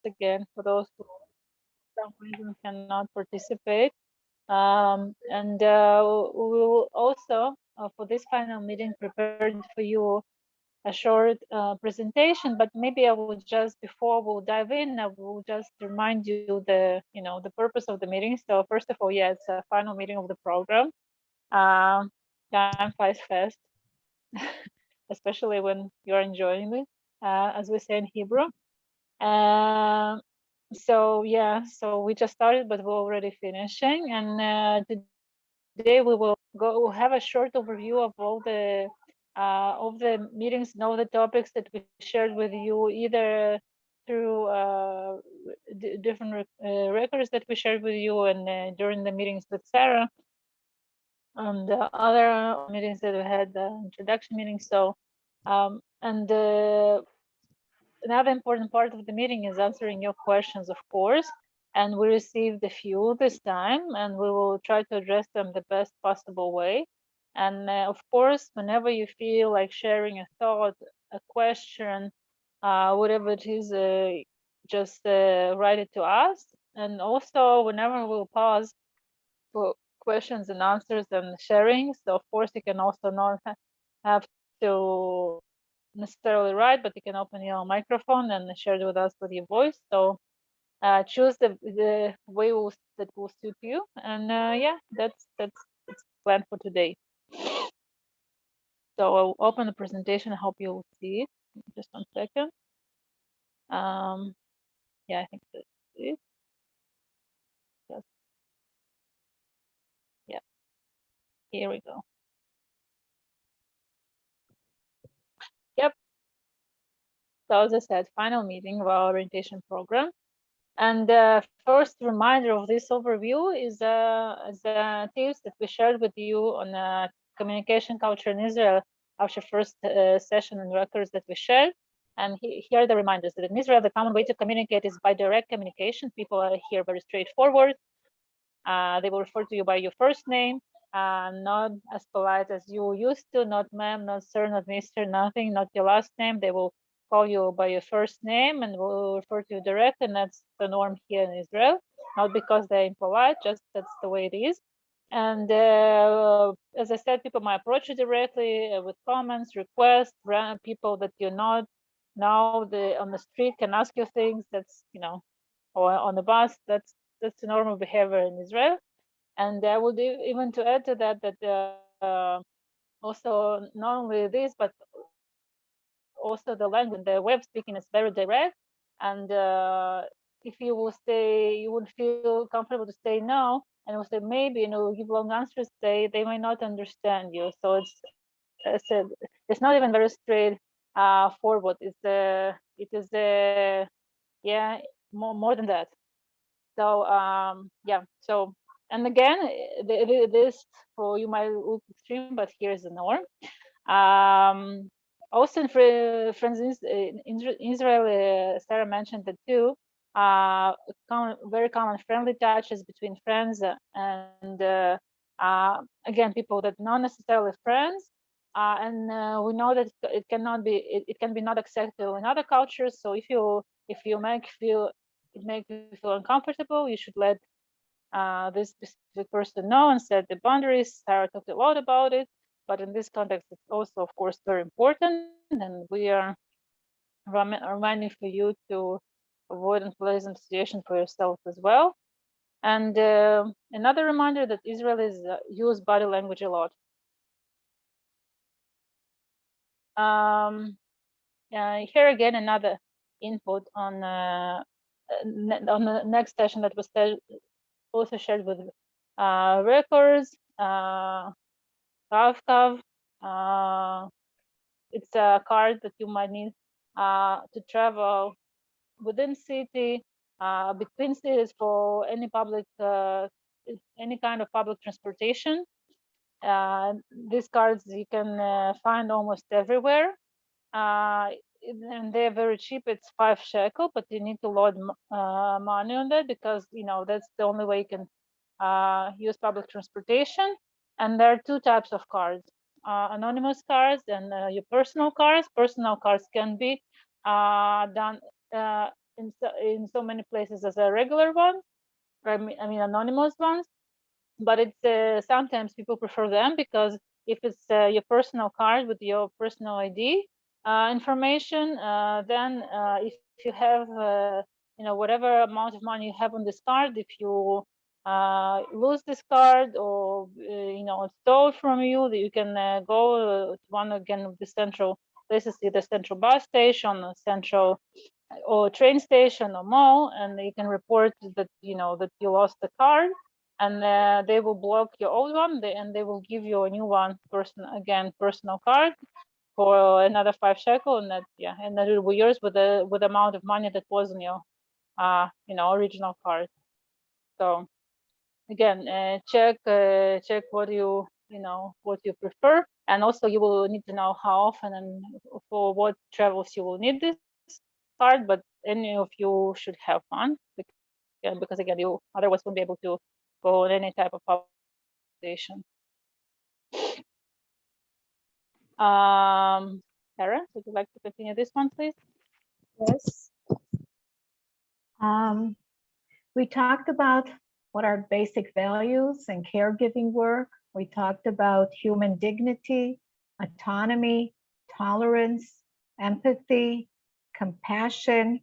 again for those who for some reason cannot participate. And we will also, for this final meeting, prepared for you a short presentation, but maybe I will just, before we'll dive in, I will just remind you the purpose of the meeting. So first of all, yeah, it's a final meeting of the program. Time flies fast, especially when you're enjoying it, as we say in Hebrew. Um, so yeah, so we just started, but we're already finishing. And today we will have a short overview of the meetings and all the topics that we shared with you, either through different records that we shared with you and during the meetings with Sarah and the other meetings that we had, the introduction meetings. So and another important part of the meeting is answering your questions, of course. And we received a few this time, and we will try to address them the best possible way. And of course, whenever you feel like sharing a thought, a question, whatever it is, just write it to us. And also, whenever we'll pause for questions and answers and sharing, so of course, you can also not have to necessarily write, but you can open your microphone and share it with us with your voice. So choose the way that will suit you. And yeah, that's the plan for today. So I'll open the presentation. I hope you'll see it. Just 1 second. Yeah, I think that's it. Just, yeah, here we go. Yep. So as I said, final meeting of our orientation program. And the first reminder of this overview is the tips that we shared with you on communication culture in Israel after first session and records that we shared. And here are the reminders that in Israel, the common way to communicate is by direct communication. People are here very straightforward. They will refer to you by your first name, not as polite as you used to, not ma'am, not sir, not mister, nothing, not your last name. They will call you by your first name and will refer to you direct, and that's the norm here in Israel. Not because they're impolite, just that's the way it is. And as I said, people might approach you directly with comments, requests. People that you not know on the street can ask you things. That's or on the bus. That's the normal behavior in Israel. And I would even to add to that also not only this, but also the language and the way of speaking is very direct. And if you will say you would feel comfortable to say no, and will say maybe, give long answers, they might not understand you. So it's not even very straight forward. It is yeah, more than that. So yeah. So and again, this for you might look extreme, but here's the norm. Also, for instance, in Israel, Sarah mentioned that too. Very common friendly touches between friends, and again, people that not necessarily friends. And we know that it cannot be. It can be not acceptable in other cultures. So if you make you feel uncomfortable, you should let this specific person know and set the boundaries. Sarah talked a lot about it, but in this context, it's also, of course, very important. And we are reminding for you to avoid unpleasant situations for yourself as well. And another reminder that Israelis use body language a lot. Here again, another input on the next session that was also shared with records. Ravkav. It's a card that you might need to travel within city, between cities for any any kind of public transportation. These cards you can find almost everywhere, and they're very cheap. It's 5 shekel, but you need to load money on that because that's the only way you can use public transportation. And there are 2 types of cards: anonymous cards and your personal cards. Personal cards can be done in so many places as a regular one, I mean anonymous ones. But it's sometimes people prefer them because if it's your personal card with your personal ID information, then if you have whatever amount of money you have on this card, if you lose this card or it's stolen from you, that you can go to one again of the central places, either central bus station or central or train station or mall, and you can report that that you lost the card, and they will block your old one, and they will give you a new one, personal card for another 5 shekel, and that it will be yours with the amount of money that was on your original card. So again, check what what you prefer, and also you will need to know how often and for what travels you will need this card. But any of you should have one, because again, you otherwise won't be able to go on any type of publication. Sarah, would you like to continue this one, please? Yes. We talked about what our basic values and caregiving were. We talked about human dignity, autonomy, tolerance, empathy, compassion,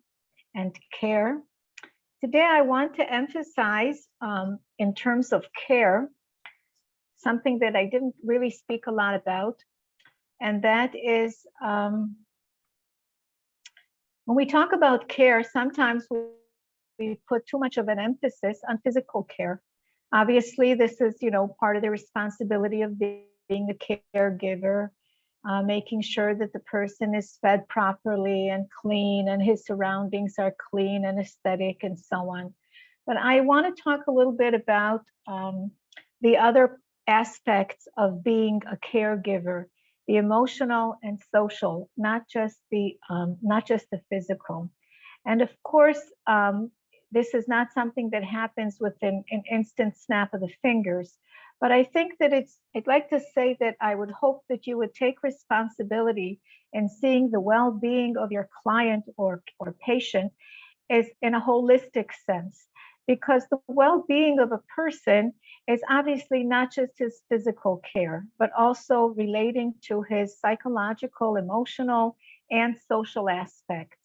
and care. Today, I want to emphasize, in terms of care, something that I didn't really speak a lot about, and that is when we talk about care, sometimes we put too much of an emphasis on physical care. Obviously, this is, part of the responsibility of being a caregiver, making sure that the person is fed properly and clean and his surroundings are clean and aesthetic and so on. But I want to talk a little bit about the other aspects of being a caregiver, the emotional and social, not just the physical. And of course, this is not something that happens within an instant snap of the fingers. But I think that I'd like to say that I would hope that you would take responsibility in seeing the well-being of your client or patient is in a holistic sense, because the well-being of a person is obviously not just his physical care, but also relating to his psychological, emotional, and social aspects.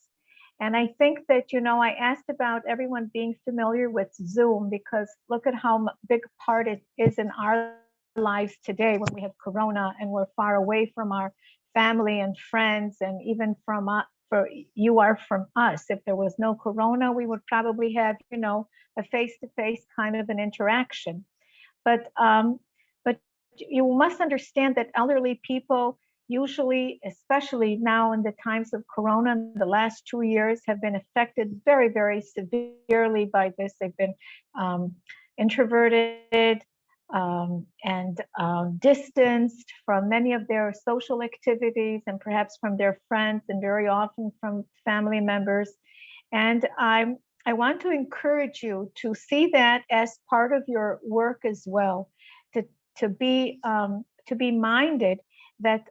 And I think that, I asked about everyone being familiar with Zoom, because look at how big a part it is in our lives today when we have Corona and we're far away from our family and friends, and even from you are from us. If there was no Corona, we would probably have, a face-to-face kind of an interaction. But you must understand that elderly people usually, especially now in the times of Corona, the last 2 years have been affected very, very severely by this. They've been introverted and distanced from many of their social activities and perhaps from their friends and very often from family members. And I want to encourage you to see that as part of your work as well, to be minded that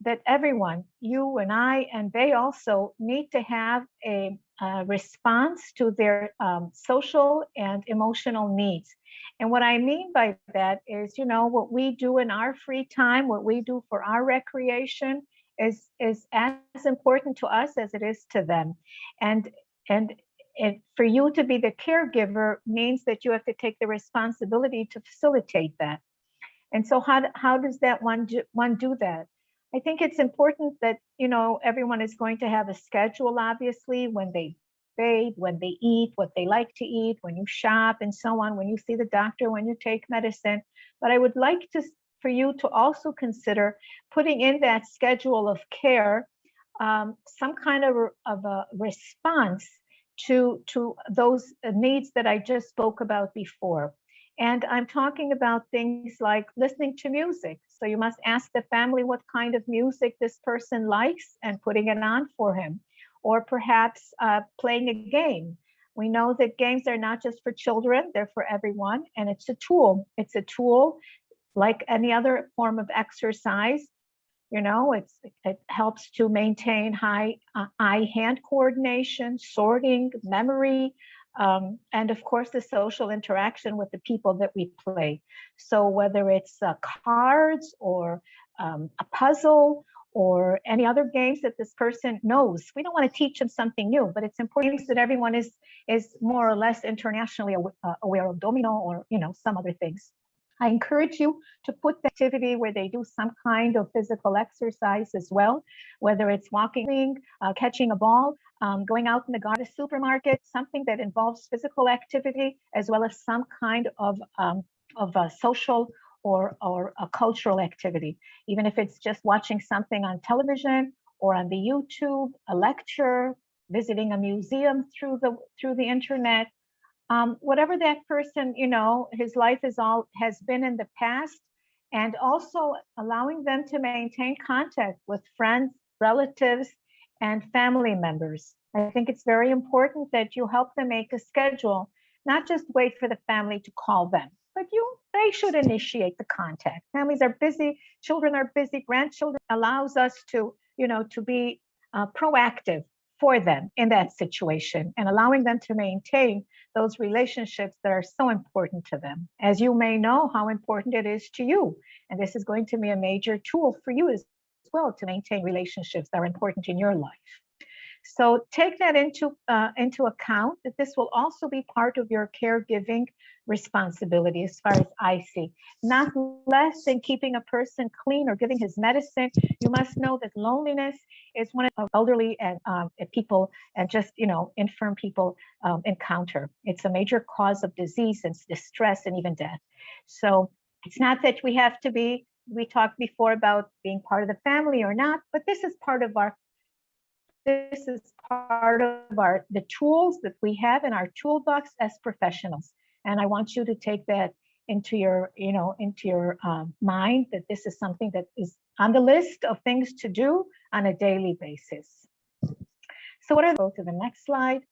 that everyone, you and I, and they also need to have a response to their social and emotional needs. And what I mean by that is, what we do in our free time, what we do for our recreation is as important to us as it is to them. And for you to be the caregiver means that you have to take the responsibility to facilitate that. And so how does that one do that? I think it's important that, everyone is going to have a schedule, obviously, when they bathe, when they eat, what they like to eat, when you shop and so on, when you see the doctor, when you take medicine. But I would like for you to also consider putting in that schedule of care some kind of a response to those needs that I just spoke about before. And I'm talking about things like listening to music. So you must ask the family what kind of music this person likes and putting it on for him. Or perhaps playing a game. We know that games are not just for children, they're for everyone. And it's a tool. It's a tool like any other form of exercise You know, it helps to maintain high eye-hand coordination, sorting, memory, and of course the social interaction with the people that we play. So whether it's cards or a puzzle or any other games that this person knows, we don't want to teach them something new, but it's important that everyone is more or less internationally aware of domino or some other things. I encourage you to put the activity where they do some kind of physical exercise as well, whether it's walking, catching a ball, going out in the garden, the supermarket, something that involves physical activity, as well as some kind of a social or a cultural activity, even if it's just watching something on television or on the YouTube, a lecture, visiting a museum through the internet. Whatever that person, his life has been in the past, and also allowing them to maintain contact with friends, relatives, and family members. I think it's very important that you help them make a schedule, not just wait for the family to call them, but they should initiate the contact. Families are busy, children are busy, grandchildren allows us to be proactive for them in that situation and allowing them to maintain those relationships that are so important to them. As you may know how important it is to you. And this is going to be a major tool for you as well to maintain relationships that are important in your life. So take that into account, that this will also be part of your caregiving responsibility as far as I see. Not less than keeping a person clean or giving his medicine. You must know that loneliness is one of elderly and people and just infirm people encounter. It's a major cause of disease and distress and even death. So it's not that we have to be. We talked before about being part of the family or not, but this is part of the tools that we have in our toolbox as professionals. And I want you to take that into your mind, that this is something that is on the list of things to do on a daily basis. So go to the next slide.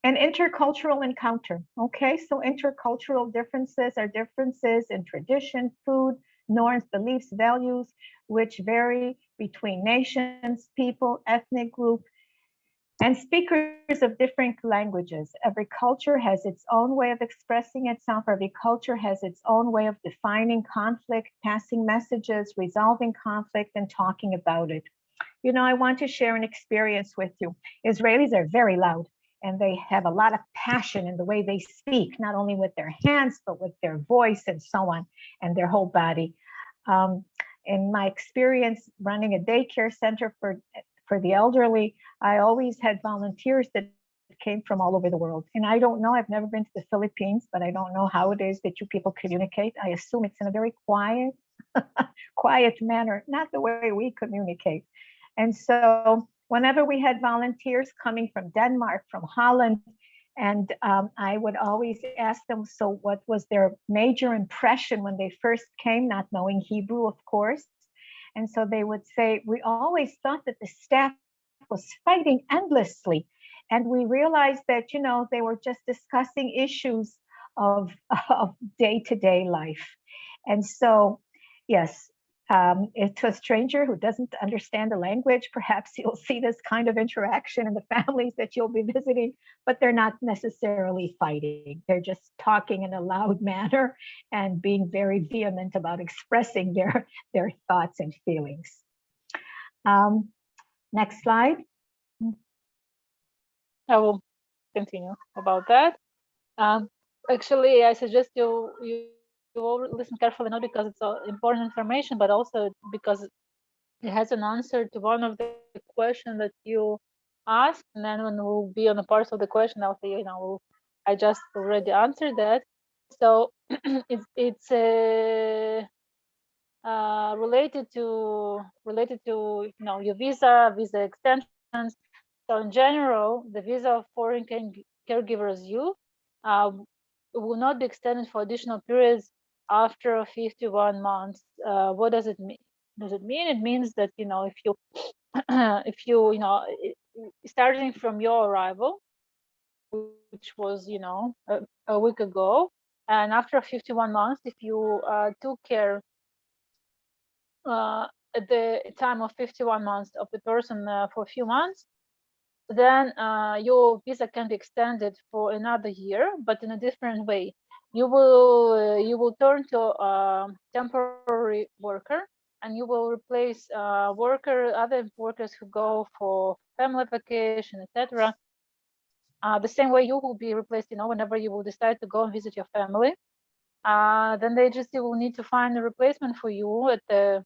An intercultural encounter. Okay, so intercultural differences are differences in tradition, food, norms, beliefs, values, which vary between nations, people, ethnic group, and speakers of different languages. Every culture has its own way of expressing itself. Every culture has its own way of defining conflict, passing messages, resolving conflict, and talking about it. I want to share an experience with you. Israelis are very loud, and they have a lot of passion in the way they speak, not only with their hands, but with their voice and so on, and their whole body. In my experience running a daycare center for the elderly, I always had volunteers that came from all over the world. And I don't know, I've never been to the Philippines, but I don't know how it is that you people communicate. I assume it's in a very quiet manner, not the way we communicate. And so whenever we had volunteers coming from Denmark, from Holland, and I would always ask them, so what was their major impression when they first came, not knowing Hebrew, of course. And so they would say, we always thought that the staff was fighting endlessly. And we realized that, they were just discussing issues of day-to-day life. And so, yes, to a stranger who doesn't understand the language, perhaps you'll see this kind of interaction in the families that you'll be visiting, but they're not necessarily fighting. They're just talking in a loud manner and being very vehement about expressing their thoughts and feelings. Next slide. I will continue about that. Actually, I suggest you all listen carefully, not because it's important information, but also because it has an answer to one of the questions that you asked. And then when we'll be on a part of the question, I'll say, I just already answered that. So it's related to your visa extensions. So in general, the visa of foreign caregivers will not be extended for additional periods after 51 months. What does it mean? It means that if you if you starting from your arrival, which was a week ago, and after 51 months, if you took care at the time of 51 months of the person for a few months, then your visa can be extended for another year, but in a different way. You will turn to a temporary worker, and you will replace other workers who go for family vacation, etc. The same way you will be replaced, whenever you will decide to go and visit your family. Then the agency will need to find a replacement for you at the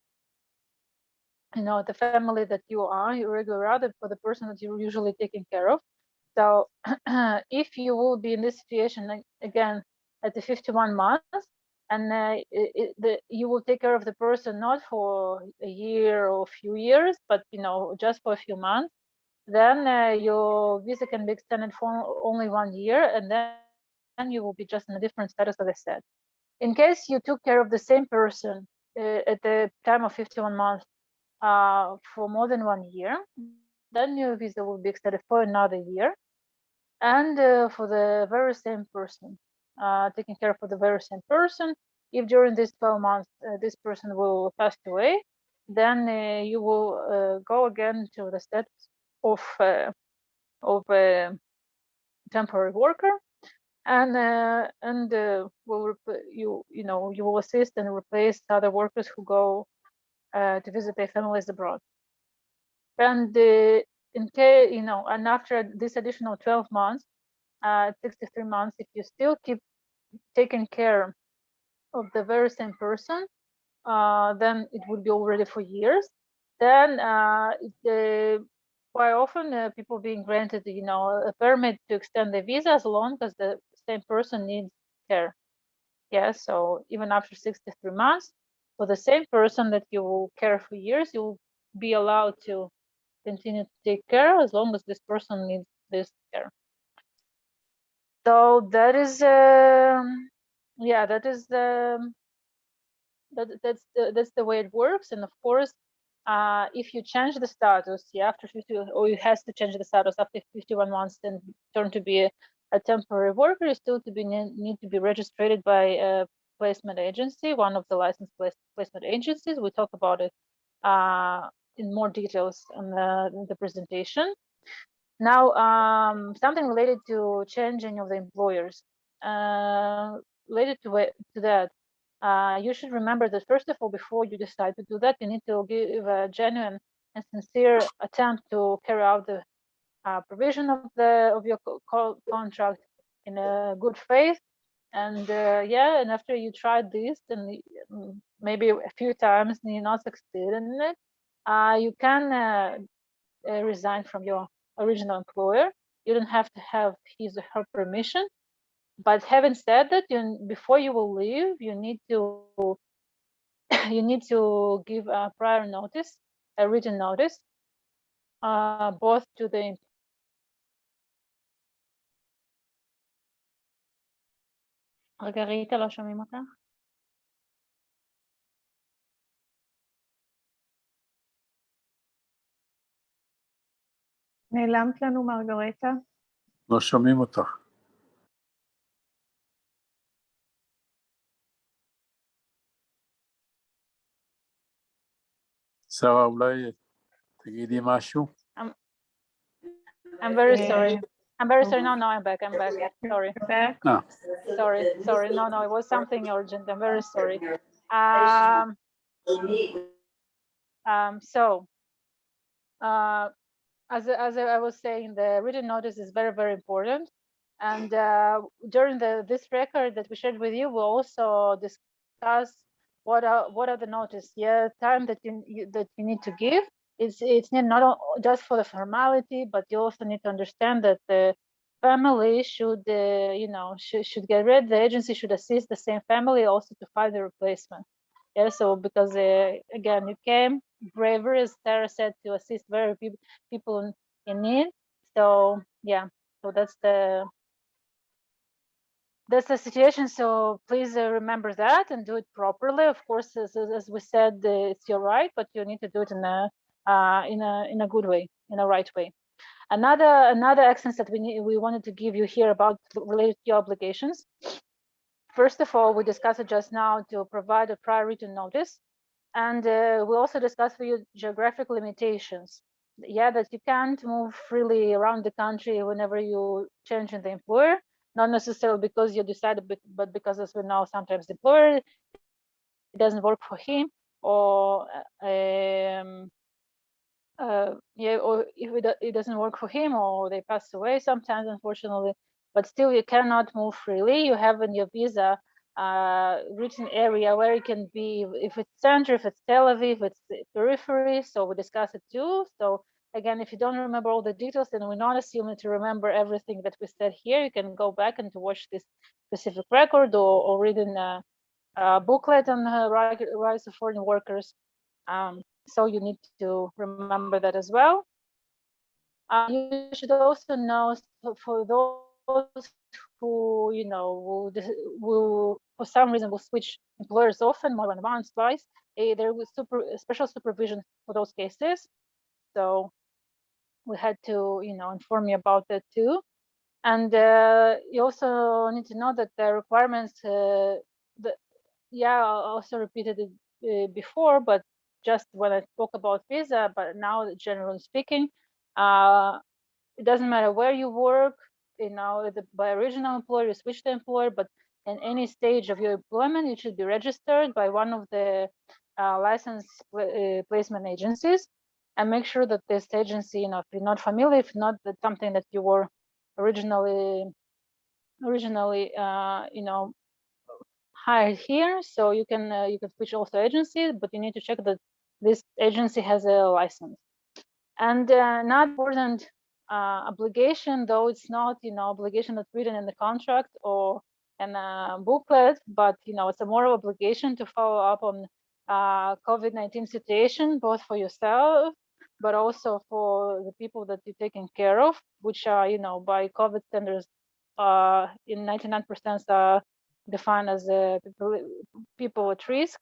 the family that you are, your regular other, for the person that you're usually taking care of. So if you will be in this situation again at the 51 months, and you will take care of the person not for a year or a few years, but just for a few months, then your visa can be extended for only 1 year, and then you will be just in a different status, as I said. In case you took care of the same person at the time of 51 months for more than 1 year, then your visa will be extended for another year, and for the very same person, taking care for the very same person. If during these 12 months this person will pass away, then you will go again to the status of a temporary worker, and you will assist and replace other workers who go to visit their families abroad. And in case and after this additional 12 months, 63 months, if you still keep taking care of the very same person, then it would be already for years. Then quite often people being granted a permit to extend the visa as long as the same person needs care. Yeah, so even after 63 months, for the same person that you will care for years, you will be allowed to continue to take care as long as this person needs this care. So that is yeah, that's the way it works. And of course, if you change the status, after 50, or you has to change the status after 51 months, then turn to be a temporary worker, you still need to be registered by a placement agency, one of the licensed placement agencies. We talk about it in more details on the presentation. Now, something related to changing of the employers. Related to that, you should remember that first of all, before you decide to do that, you need to give a genuine and sincere attempt to carry out the provision of your contract in a good faith. And and after you tried this, and maybe a few times and you not succeed in it, you can resign from your original employer. You don't have to have his or her permission. But having said that, before you will leave, you need to you need to give a prior notice, a written notice, both to the רגע, לא שומעים אותך? נעלמת לנו, מרגרטה. לא שומעים אותך. שרה, אולי תגידי משהו? I'm very sorry. I'm very sorry. No, I'm back. Sorry. Back. Sorry. No, it was something urgent. I'm very sorry. So, as I was saying, the written notice is very, very important. And during this record that we shared with you, we'll also discuss what are the notice, time that you need to give. It's not just for the formality, but you also need to understand that the family should should get rid. The agency should assist the same family also to find the replacement. Yeah, so because again, you came bravery, as Sarah said, to assist very people in need. So yeah, so that's the situation. So please remember that and do it properly. Of course, as we said, it's your right, but you need to do it in a good way, in a right way. Another accents that we wanted to give you here about related to your obligations. First of all, we discussed it just now to provide a prior written notice. And we also discussed with you geographic limitations. Yeah, that you can't move freely around the country whenever you change in the employer, not necessarily because you decided, but because, as we know, sometimes the employer, it doesn't work for him, or yeah, or if it doesn't work for him, or they pass away sometimes, unfortunately. But still, you cannot move freely. You have in your visa written area where you can be, if it's center, if it's Tel Aviv, it's the periphery. So we discuss it too. So again, if you don't remember all the details, then we're not assuming to remember everything that we said here. You can go back and to watch this specific record, or read in a booklet on rights of foreign workers. So you need to remember that as well. You should also know, for those who, will for some reason will switch employers often, more than once, twice, there was special supervision for those cases. So we had to, inform you about that too. And you also need to know that the requirements, I also repeated it before, but just when I spoke about visa, but now generally speaking, it doesn't matter where you work, by original employer, you switch the employer, but in any stage of your employment, you should be registered by one of the licensed placement agencies, and make sure that this agency, if you're not familiar, if not that's something that you were originally, hired here, so you can switch also agencies, but you need to check that this agency has a license. And not important obligation, though it's not obligation that's written in the contract or in a booklet, but it's a moral obligation to follow up on COVID-19 situation, both for yourself but also for the people that you're taking care of, which are by COVID standards in 99% are defined as people at risk.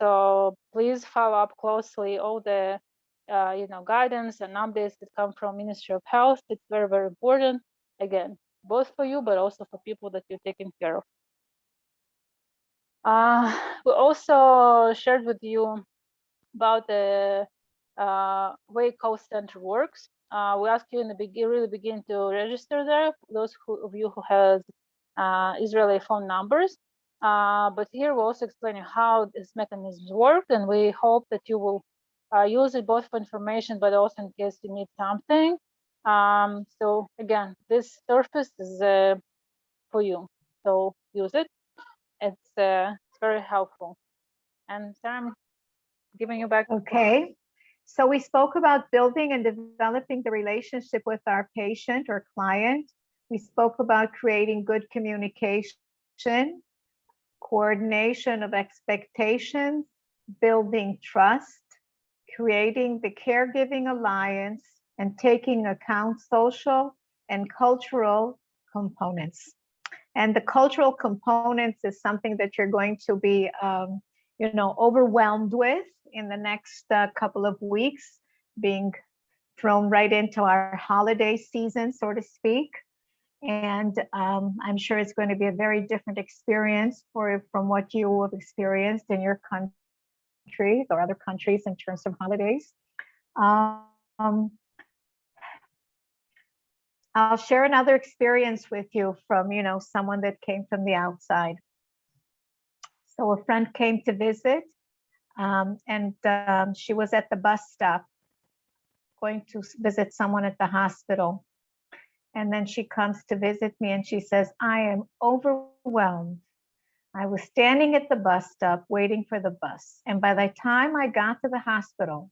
So please follow up closely all the guidance and updates that come from Ministry of Health. It's very, very important, again, both for you but also for people that you're taking care of. We also shared with you about the way call center works. We ask you in the beginning to register there, those of you who has Israeli phone numbers. But here we're also explaining how this mechanisms work, and we hope that you will use it both for information, but also in case you need something. So again, this surface is for you, so use it. It's very helpful. And Sarah, I'm giving you back. Okay. So we spoke about building and developing the relationship with our patient or client. We spoke about creating good communication, coordination of expectations, building trust, creating the caregiving alliance, and taking account social and cultural components. And the cultural components is something that you're going to be overwhelmed with in the next couple of weeks, being thrown right into our holiday season, so to speak. And I'm sure it's going to be a very different experience from what you have experienced in your countries or other countries in terms of holidays. I'll share another experience with you from, someone that came from the outside. So a friend came to visit, and she was at the bus stop going to visit someone at the hospital. And then she comes to visit me and she says, I am overwhelmed. I was standing at the bus stop waiting for the bus. And by the time I got to the hospital,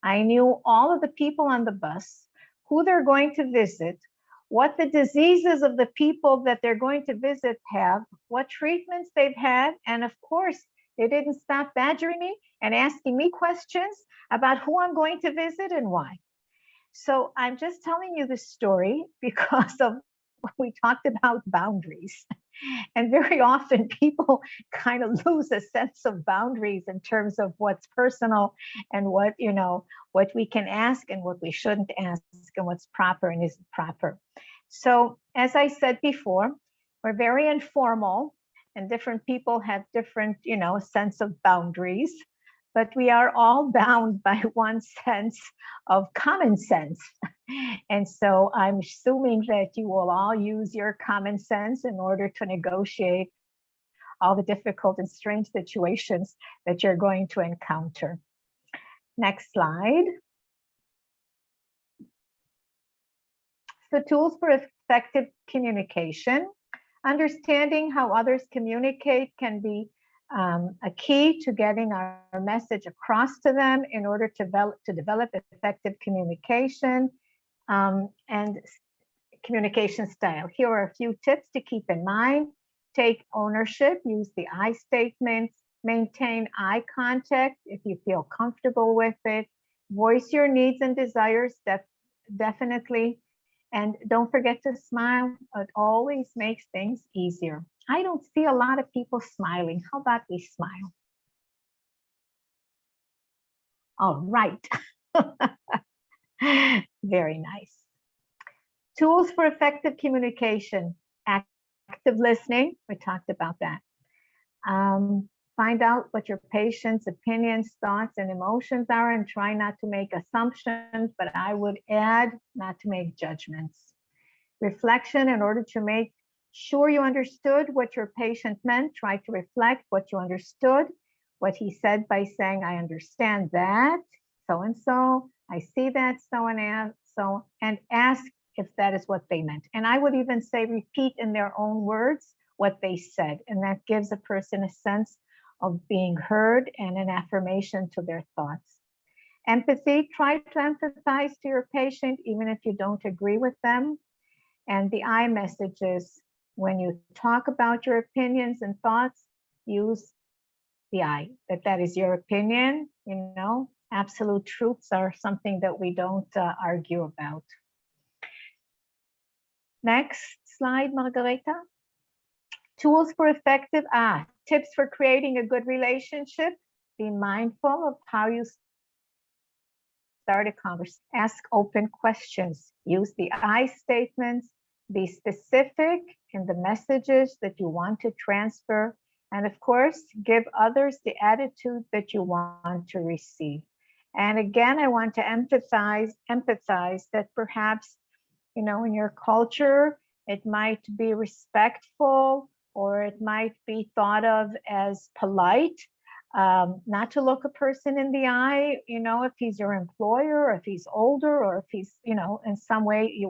I knew all of the people on the bus, who they're going to visit, what the diseases of the people that they're going to visit have, what treatments they've had. And of course, they didn't stop badgering me and asking me questions about who I'm going to visit and why. So I'm just telling you this story because of we talked about boundaries. And very often people kind of lose a sense of boundaries in terms of what's personal and what we can ask and what we shouldn't ask and what's proper and isn't proper. So as I said before, we're very informal and different people have different, sense of boundaries. but we are all bound by one sense of common sense. And so I'm assuming that you will all use your common sense in order to negotiate all the difficult and strange situations that you're going to encounter. Next slide. So tools for effective communication. Understanding how others communicate can be a key to getting our message across to them in order to develop effective communication and communication style. Here are a few tips to keep in mind. Take ownership, use the I statements, maintain eye contact if you feel comfortable with it, voice your needs and desires definitely, and don't forget to smile. It always makes things easier. I don't see a lot of people smiling. How about we smile? All right. Very nice. Tools for effective communication. Active listening, we talked about that. Find out what your patient's opinions, thoughts, and emotions are, and try not to make assumptions, but I would add not to make judgments. Reflection, in order to make sure you understood what your patient meant, try to reflect what you understood, what he said by saying, I understand that, so-and-so, I see that, so, and ask if that is what they meant. And I would even say repeat in their own words what they said, and that gives a person a sense of being heard and an affirmation to their thoughts. Empathy, try to empathize to your patient even if you don't agree with them. And the I message is, when you talk about your opinions and thoughts, use the I, that is your opinion. You know, absolute truths are something that we don't argue about. Next slide, Margareta. Tools for effective tips for creating a good relationship. Be mindful of how you start a conversation. Ask open questions. Use the I statements. Be specific in the messages that you want to transfer. And of course, give others the attitude that you want to receive. And again, I want to emphasize that perhaps, you know, in your culture, it might be respectful, or it might be thought of as polite, not to look a person in the eye, you know, if he's your employer, or if he's older, or if he's, you know, in some way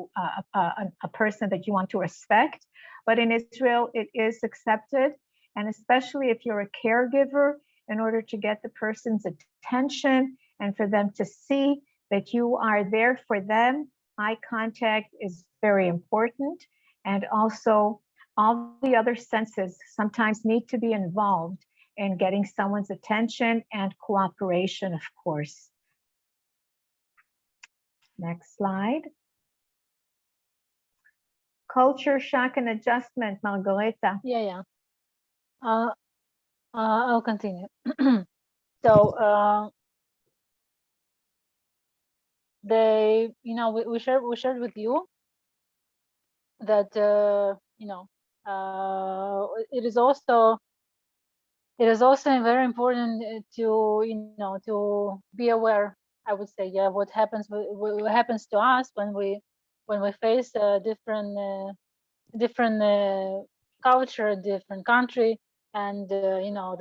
a person that you want to respect. But in Israel, it is accepted. And especially if you're a caregiver, in order to get the person's attention and for them to see that you are there for them, eye contact is very important. And also, all the other senses sometimes need to be involved in getting someone's attention and cooperation, of course. Next slide. Culture shock and adjustment, Margareta. Yeah. I'll continue. So they, you know, we shared with you that you know, it is also very important to, you know, to be aware, I would say, yeah, what happens to us when we face a different culture, different country, and you know,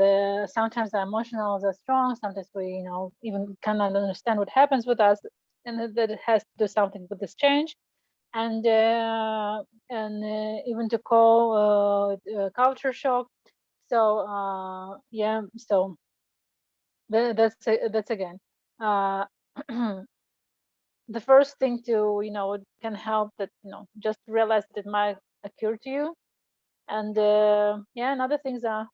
sometimes the emotions are strong, sometimes we, you know, even cannot understand what happens with us, and that it has to do something with this change, and even to call culture shock. So yeah, so that's again the first thing to, you know, it can help, that, you know, just realize that it might occur to you. And yeah, and other things are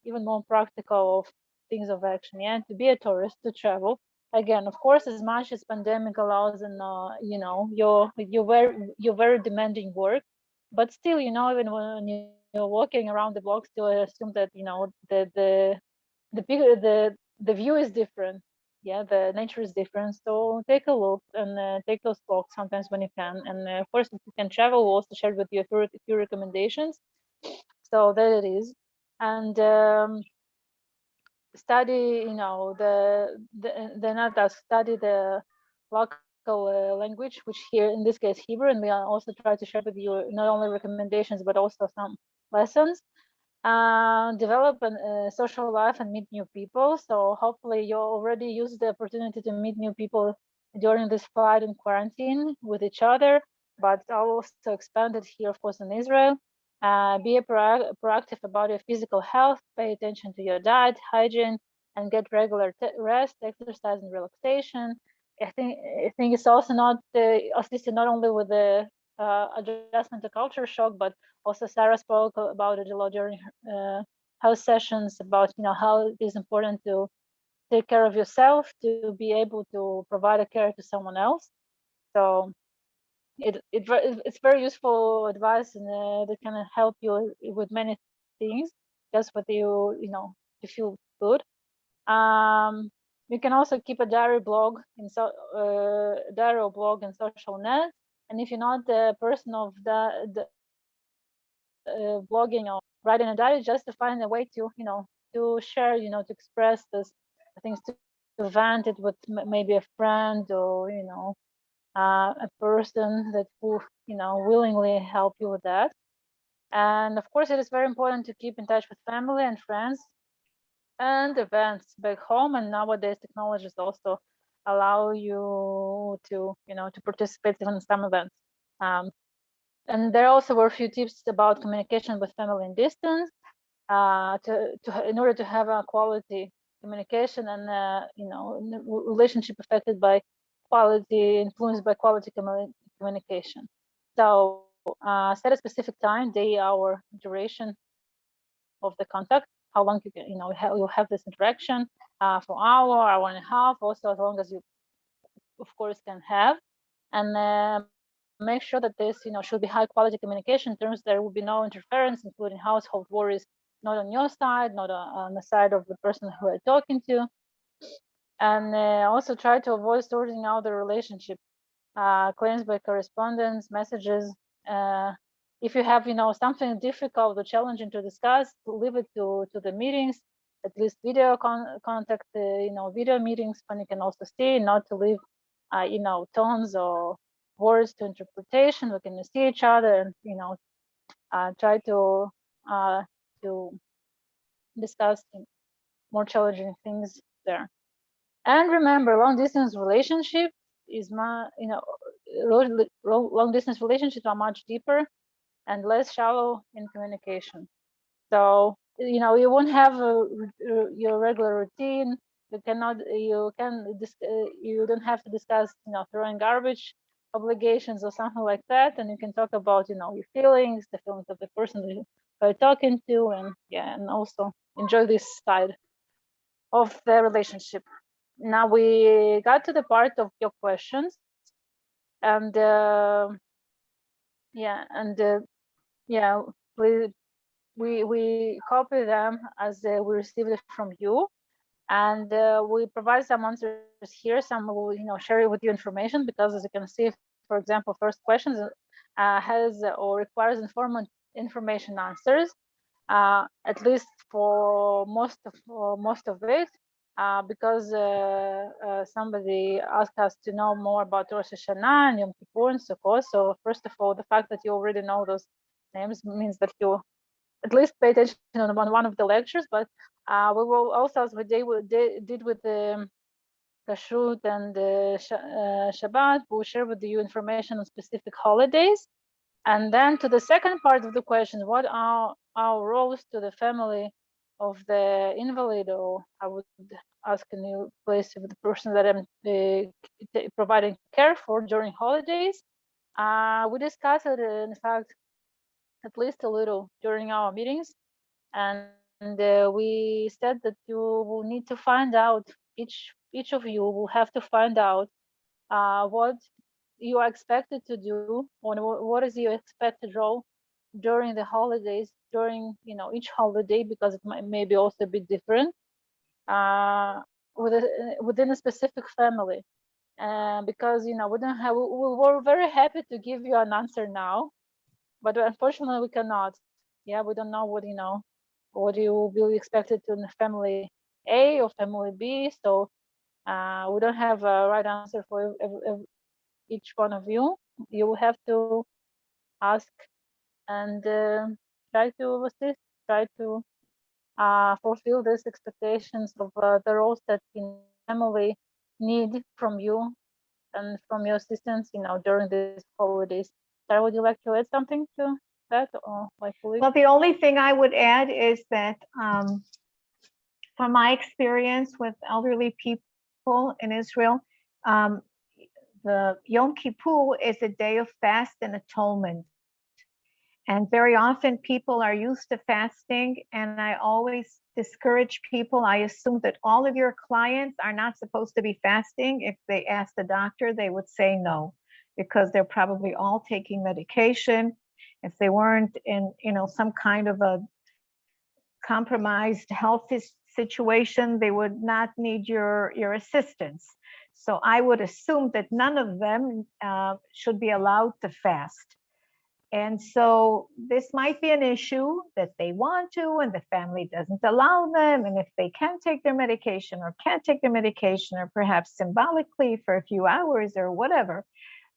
even more practical of things of action. Yeah, to be a tourist, to travel. Again, of course, as much as pandemic allows, and you know, your very demanding work, but still, you know, even when you're walking around the block, still assume that, you know, the view is different. Yeah, the nature is different. So take a look and take those walks sometimes when you can. And of course, if you can travel, we'll also share with you a few recommendations. So that it is. And study, study the local language, which here in this case Hebrew, and we also try to share with you not only recommendations but also some lessons. Develop a social life and meet new people. So hopefully you already use the opportunity to meet new people during this flight in quarantine with each other, but I'll also expand it here, of course, in Israel. Be proactive about your physical health, pay attention to your diet, hygiene, and get regular rest, exercise, and relaxation. I think it's also not assisted not only with the adjustment to culture shock, but also Sarah spoke about it a lot during her sessions about how it is important to take care of yourself to be able to provide a care to someone else. So it's very useful advice, and that can help you with many things, just with to feel good. You can also keep a diary blog diary or blog in social net. And if you're not the person of the blogging or writing a diary, just to find a way to share, to express this things, to vent it with maybe a friend or a person that will willingly help you with that. And of course, it is very important to keep in touch with family and friends and events back home. And nowadays, technologies also allow you to participate in some events. And there also were a few tips about communication with family in distance, in order to have a quality communication and relationship affected by quality, influenced by quality communication. So set a specific time, day, hour, duration of the contact, how long you'll have this interaction, for hour and a half, also as long as you of course can have. And make sure that this should be high quality communication in terms there will be no interference, including household worries, not on your side, not on the side of the person who you're talking to. And also try to avoid sorting out the relationship, claims by correspondence, messages. If you have something difficult or challenging to discuss, leave it to the meetings, at least video contact, video meetings when you can also see, not to leave tones or words to interpretation. We can see each other and try to discuss more challenging things there. And remember, long distance relationship is long distance relationships are much deeper and less shallow in communication. So you won't have your regular routine. You don't have to discuss throwing garbage obligations or something like that, and you can talk about your feelings, the feelings of the person you are talking to, and also enjoy this side of the relationship. Now we got to the part of your questions, and yeah, we copy them as we received it from you, and we provide some answers here. Some will share with you information, because as you can see, for example, first questions has or requires information answers, at least for most of it, because somebody asked us to know more about Rosh Hashanah and Yom Kippur and Sukkot. So first of all, the fact that you already know those names means that you at least pay attention on one of the lectures. But we will also, as we did with the Kashrut and Shabbat, we'll share with you information on specific holidays. And then to the second part of the question, what are our roles to the family of the invalid, or I would ask in your place of the person that I'm providing care for during holidays. We discussed it, in fact, at least a little during our meetings. And we said that you will need to find out, each of you will have to find out what you are expected to do, or what is your expected role during the holidays, during each holiday, because it may maybe also be different within a specific family. Because we're very happy to give you an answer now, but unfortunately we cannot. Yeah, we don't know what you will be expected to in the family A or family B. So we don't have a right answer for each one of you. You will have to ask and try to assist, try to fulfill these expectations of the roles that family need from you and from your assistance, during these holidays. Sarah, would you like to add something to that, or my colleague? Well, the only thing I would add is that from my experience with elderly people in Israel, the Yom Kippur is a day of fast and atonement. And very often people are used to fasting, and I always discourage people. I assume that all of your clients are not supposed to be fasting. If they ask the doctor, they would say no, because they're probably all taking medication. If they weren't in, some kind of a compromised health situation, they would not need your assistance. So I would assume that none of them should be allowed to fast. And so this might be an issue that they want to, and the family doesn't allow them. And if they can take their medication or can't take their medication, or perhaps symbolically for a few hours or whatever,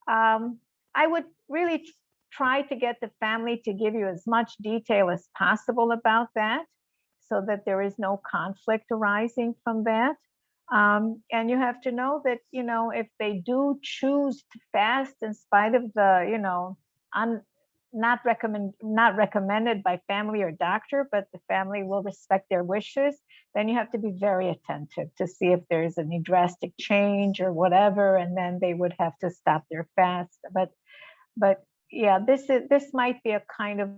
I would really try to get the family to give you as much detail as possible about that, so that there is no conflict arising from that. And you have to know that, if they do choose to fast in spite of the, not recommended by family or doctor, but the family will respect their wishes, then you have to be very attentive to see if there's any drastic change or whatever, and then they would have to stop their fast. But yeah, this might be a kind of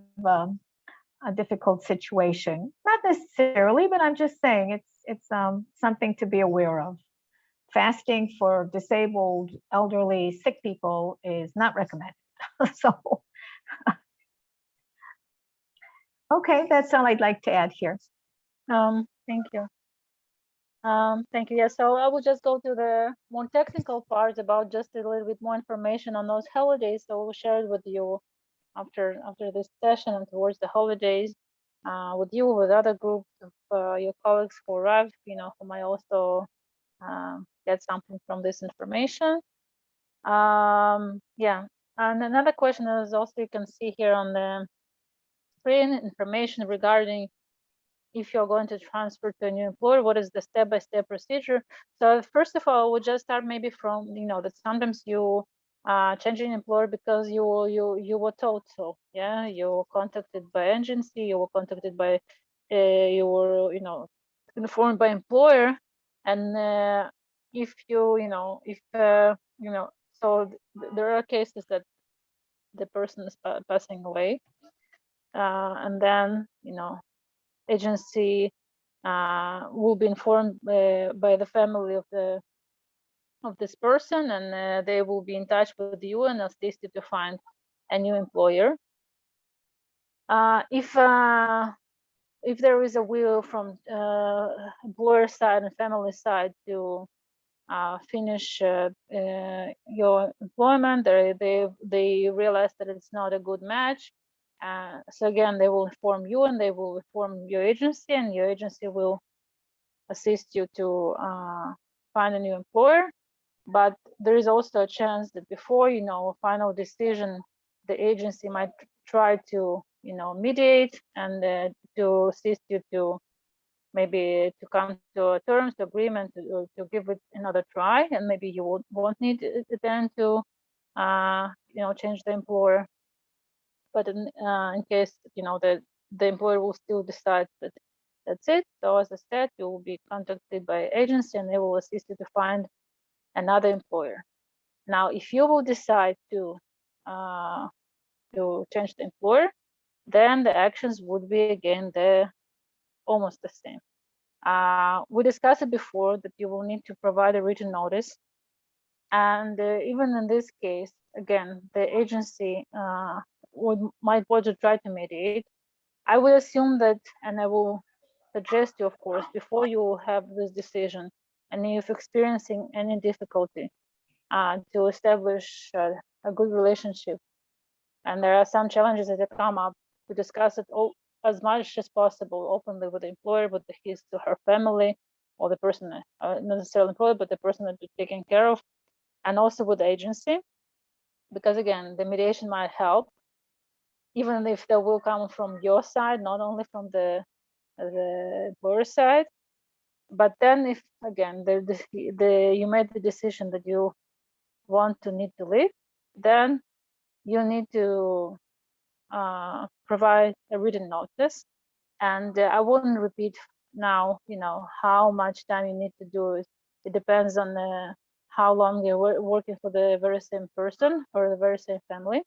a difficult situation. Not necessarily, but I'm just saying it's something to be aware of. Fasting for disabled, elderly, sick people is not recommended. So, okay, that's all I'd like to add here. Thank you. Thank you. Yeah, so I will just go to the more technical part about just a little bit more information on those holidays. So we'll share it with you after this session and towards the holidays, with you, with other groups of your colleagues who arrived, who might also get something from this information. Yeah, and another question is also, you can see here on the screen, information regarding if you're going to transfer to a new employer, what is the step-by-step procedure? So first of all, we'll just start maybe from, that sometimes you changing employer because you were told so. Yeah, you were contacted by agency, you were contacted by, you were, informed by employer, and if so there are cases that the person is passing away, and then agency will be informed by the family of this person, and they will be in touch with you and assist you to find a new employer. If there is a will from employer side and family side to finish your employment, they realize that it's not a good match. So again, they will inform you, and they will inform your agency, and your agency will assist you to find a new employer. But there is also a chance that before a final decision, the agency might try to mediate and to assist you to maybe to come to terms, to agreement, to give it another try, and maybe you won't need it then to change the employer. But in case the employer will still decide that that's it. So as I said, you will be contacted by agency, and they will assist you to find another employer. Now, if you will decide to change the employer, then the actions would be again almost the same. We discussed it before that you will need to provide a written notice, and even in this case, again, the agency might want to try to mediate. I will assume that, and I will suggest you, of course, before you have this decision, and if experiencing any difficulty to establish a good relationship, and there are some challenges that come up, to discuss it all as much as possible openly with the employer, with his or her family, or the person, not necessarily employed, but the person that you're taking care of, and also with the agency, because again, the mediation might help, even if that will come from your side, not only from the employer side. But then, if again you made the decision that you need to leave, then you need to provide a written notice. And I wouldn't repeat now, how much time you need to do it. It depends on how long you're working for the very same person or the very same family.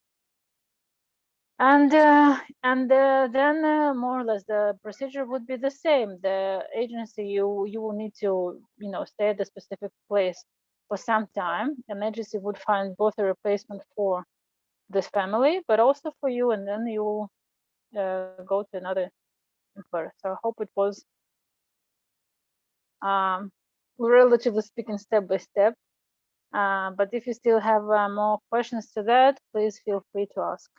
And then more or less the procedure would be the same. The agency, you will need to stay at the specific place for some time. An agency would find both a replacement for this family, but also for you, and then you go to another employer. So I hope it was relatively speaking step by step. But if you still have more questions to that, please feel free to ask.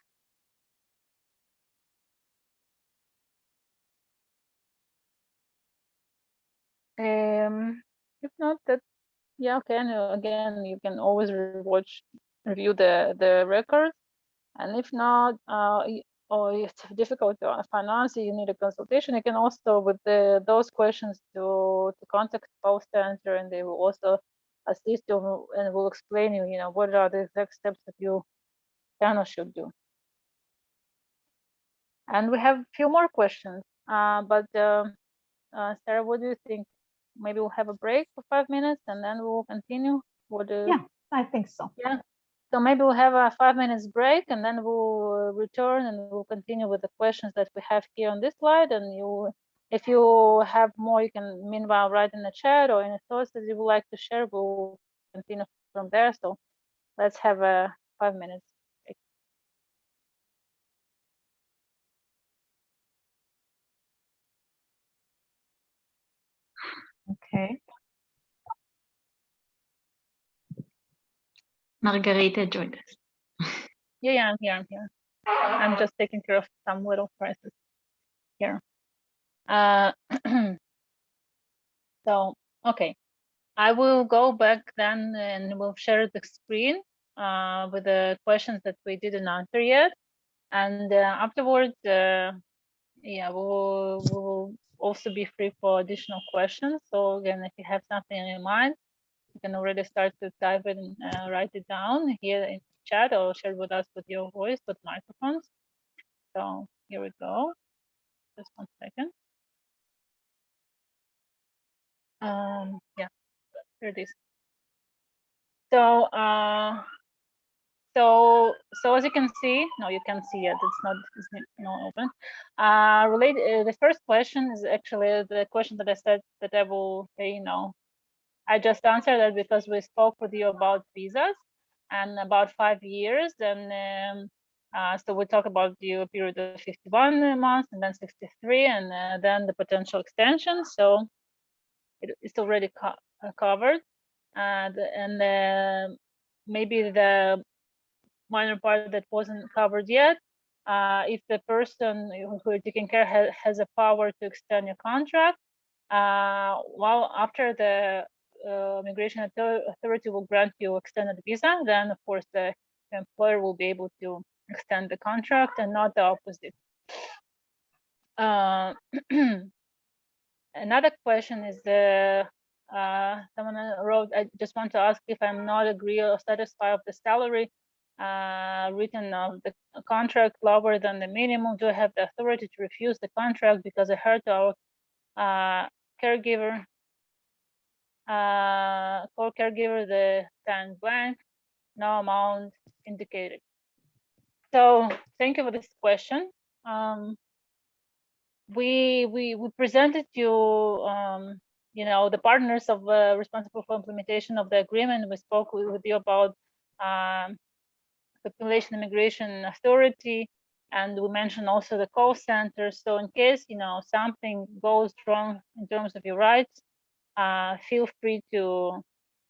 If not, that okay. And again, you can always review the record, and if not, or if it's difficult to finance, you need a consultation. You can also, with those questions, to contact Post Center, and they will also assist you and will explain you, what are the exact steps that you can or should do. And we have a few more questions, but Sarah, what do you think? Maybe we'll have a break for 5 minutes and then we'll continue. Yeah, I think so. Yeah. So maybe we'll have a 5 minutes break and then we'll return and we'll continue with the questions that we have here on this slide. And if you have more, you can meanwhile write in the chat or any thoughts that you would like to share. We'll continue from there. So let's have a 5 minutes break. Okay. Margarita joined us. Yeah, I'm here. I'm just taking care of some little crisis here. So, okay. I will go back then and we'll share the screen with the questions that we didn't answer yet. And afterwards, we'll also be free for additional questions. So again, if you have something in your mind, you can already start to type it and write it down here in the chat or share with us with your voice, with microphones. So here we go. Just 1 second. Yeah, here it is. So so as you can see, no, you can see it. It's not open. The first question is actually the question that I said that I will, I just answered that because we spoke with you about visas and about 5 years. And so we talk about the period of 51 months and then 63 and then the potential extension. So it's already covered. And maybe the minor part that wasn't covered yet, if the person who you're taking care has a power to extend your contract, well, after the migration authority will grant you extended visa, then of course the employer will be able to extend the contract and not the opposite. Another question is someone wrote, I just want to ask if I'm not agree or satisfied of the salary written of the contract lower than the minimum. Do I have the authority to refuse the contract because I heard our caregiver, for caregiver, the stand blank, no amount indicated. So thank you for this question. We presented you, the partners of responsible for implementation of the agreement. We spoke with you about Population Immigration Authority, and we mentioned also the call center. So in case something goes wrong in terms of your rights, feel free to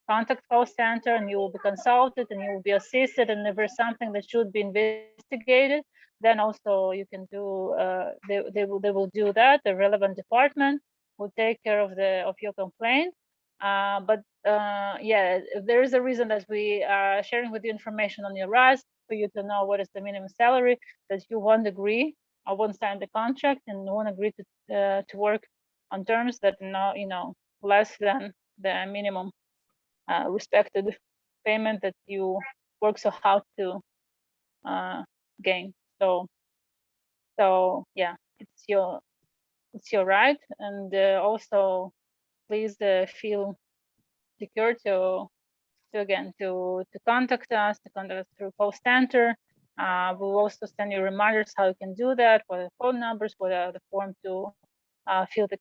contact call center and you will be consulted and you will be assisted. And if there's something that should be investigated, then also you can do, they will do that, the relevant department. who take care of your complaint. But yeah, there is a reason that we are sharing with you information on your rights for you to know what is the minimum salary, that you won't agree or won't sign the contract and won't agree to work on terms that are less than the minimum respected payment that you work so hard to gain. So yeah, it's your right, and also please feel secure to contact us through call center. We'll also send you reminders how you can do that, what are the phone numbers, what are the form to fill the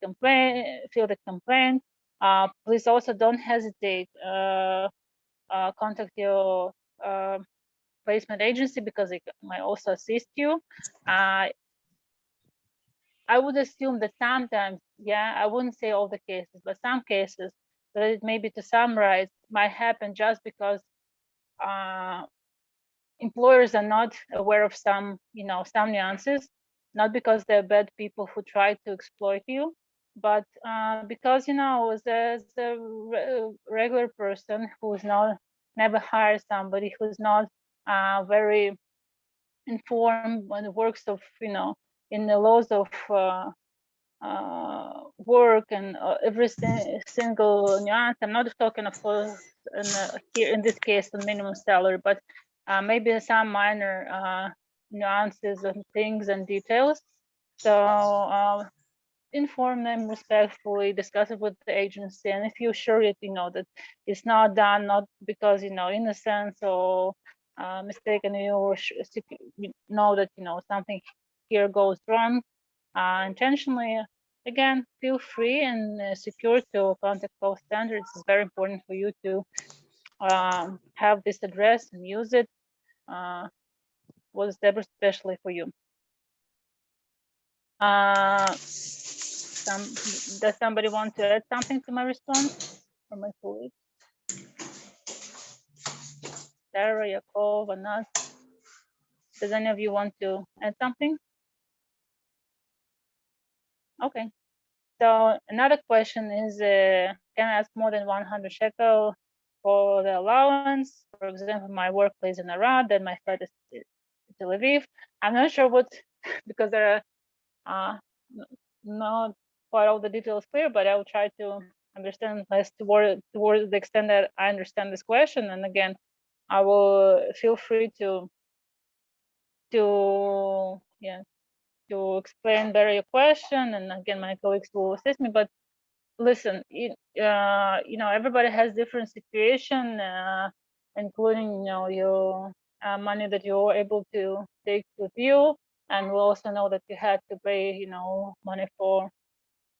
complaint. Please also don't hesitate. Contact your placement agency because it might also assist you. I would assume that sometimes, yeah, I wouldn't say all the cases, but some cases, that it maybe to some rights might happen just because employers are not aware of some nuances, not because they're bad people who try to exploit you, but because as a regular person who's never hired somebody who's not very informed on the works of in the laws of work and every single nuance. I'm not talking, of course, here in this case, the minimum salary, but maybe some minor nuances and things and details. So inform them respectfully, discuss it with the agency, and if you're sure that that it's not done, not because innocence or mistaken, you know that something here goes wrong intentionally. Again, feel free and secure to contact call standards. It's very important for you to have this address and use it. Was especially for you. Does somebody want to add something to my response or my colleague? Sarah, Yakov, Anat. Does any of you want to add something? Okay. So another question is, can I ask more than 100 shekel for the allowance? For example, my workplace in Arad and my flight is to Tel Aviv. I'm not sure what, because there are not quite all the details clear, but I will try to understand less toward the extent that I understand this question. And again, I will feel free to explain better your question. And again, my colleagues will assist me. But listen, everybody has different situation, including your money that you're able to take with you, and we also know that you had to pay money for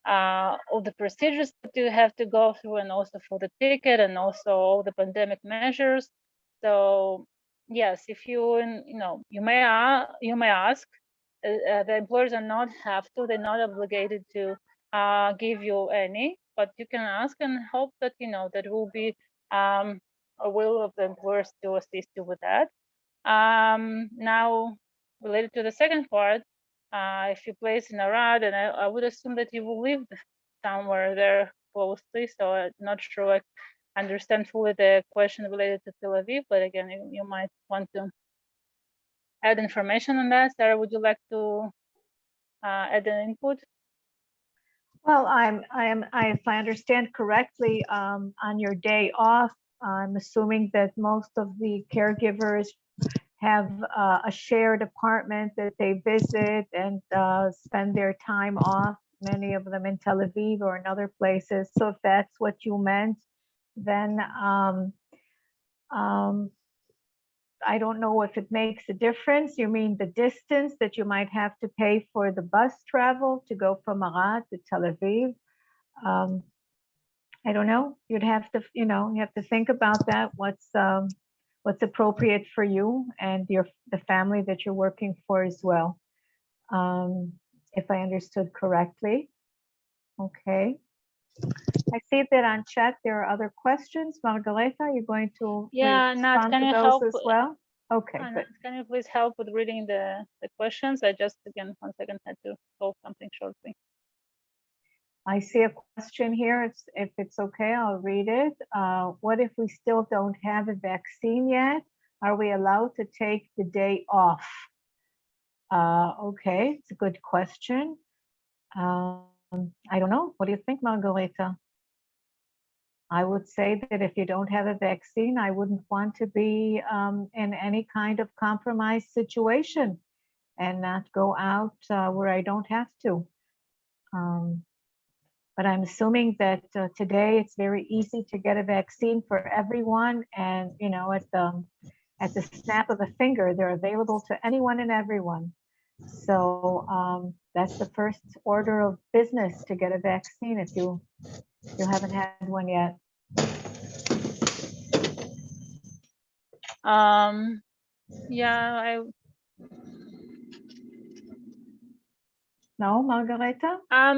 all the procedures that you have to go through, and also for the ticket, and also all the pandemic measures. So yes, if you may ask. The employers are not they're not obligated to give you any, but you can ask and hope that that will be a will of the employers to assist you with that. Now, related to the second part, if you place in Arad, and I would assume that you will live somewhere there closely, so I'm not sure I understand fully the question related to Tel Aviv, but again, you might want to add information on that. Sarah, would you like to add an input? Well, if I understand correctly, on your day off, I'm assuming that most of the caregivers have a shared apartment that they visit and spend their time off, many of them in Tel Aviv or in other places. So if that's what you meant, then I don't know if it makes a difference. You mean the distance that you might have to pay for the bus travel to go from Arad to Tel Aviv? I don't know. You'd have to, you have to think about that. What's appropriate for you and the family that you're working for as well. If I understood correctly. Okay. I see that on chat there are other questions. Margareta, you're going to Nat, can you those help as well? Okay, good. Can you please help with reading the questions? I just, again, 1 second, had to solve something shortly. I see a question here. If it's okay, I'll read it. What if we still don't have a vaccine yet? Are we allowed to take the day off? Okay, it's a good question. I don't know. What do you think, Margareta? I would say that if you don't have a vaccine, I wouldn't want to be in any kind of compromised situation and not go out where I don't have to. But I'm assuming that today it's very easy to get a vaccine for everyone, and you know, at the snap of a finger, they're available to anyone and everyone. So that's the first order of business, to get a vaccine if you haven't had one yet. Yeah, No, Margareta? I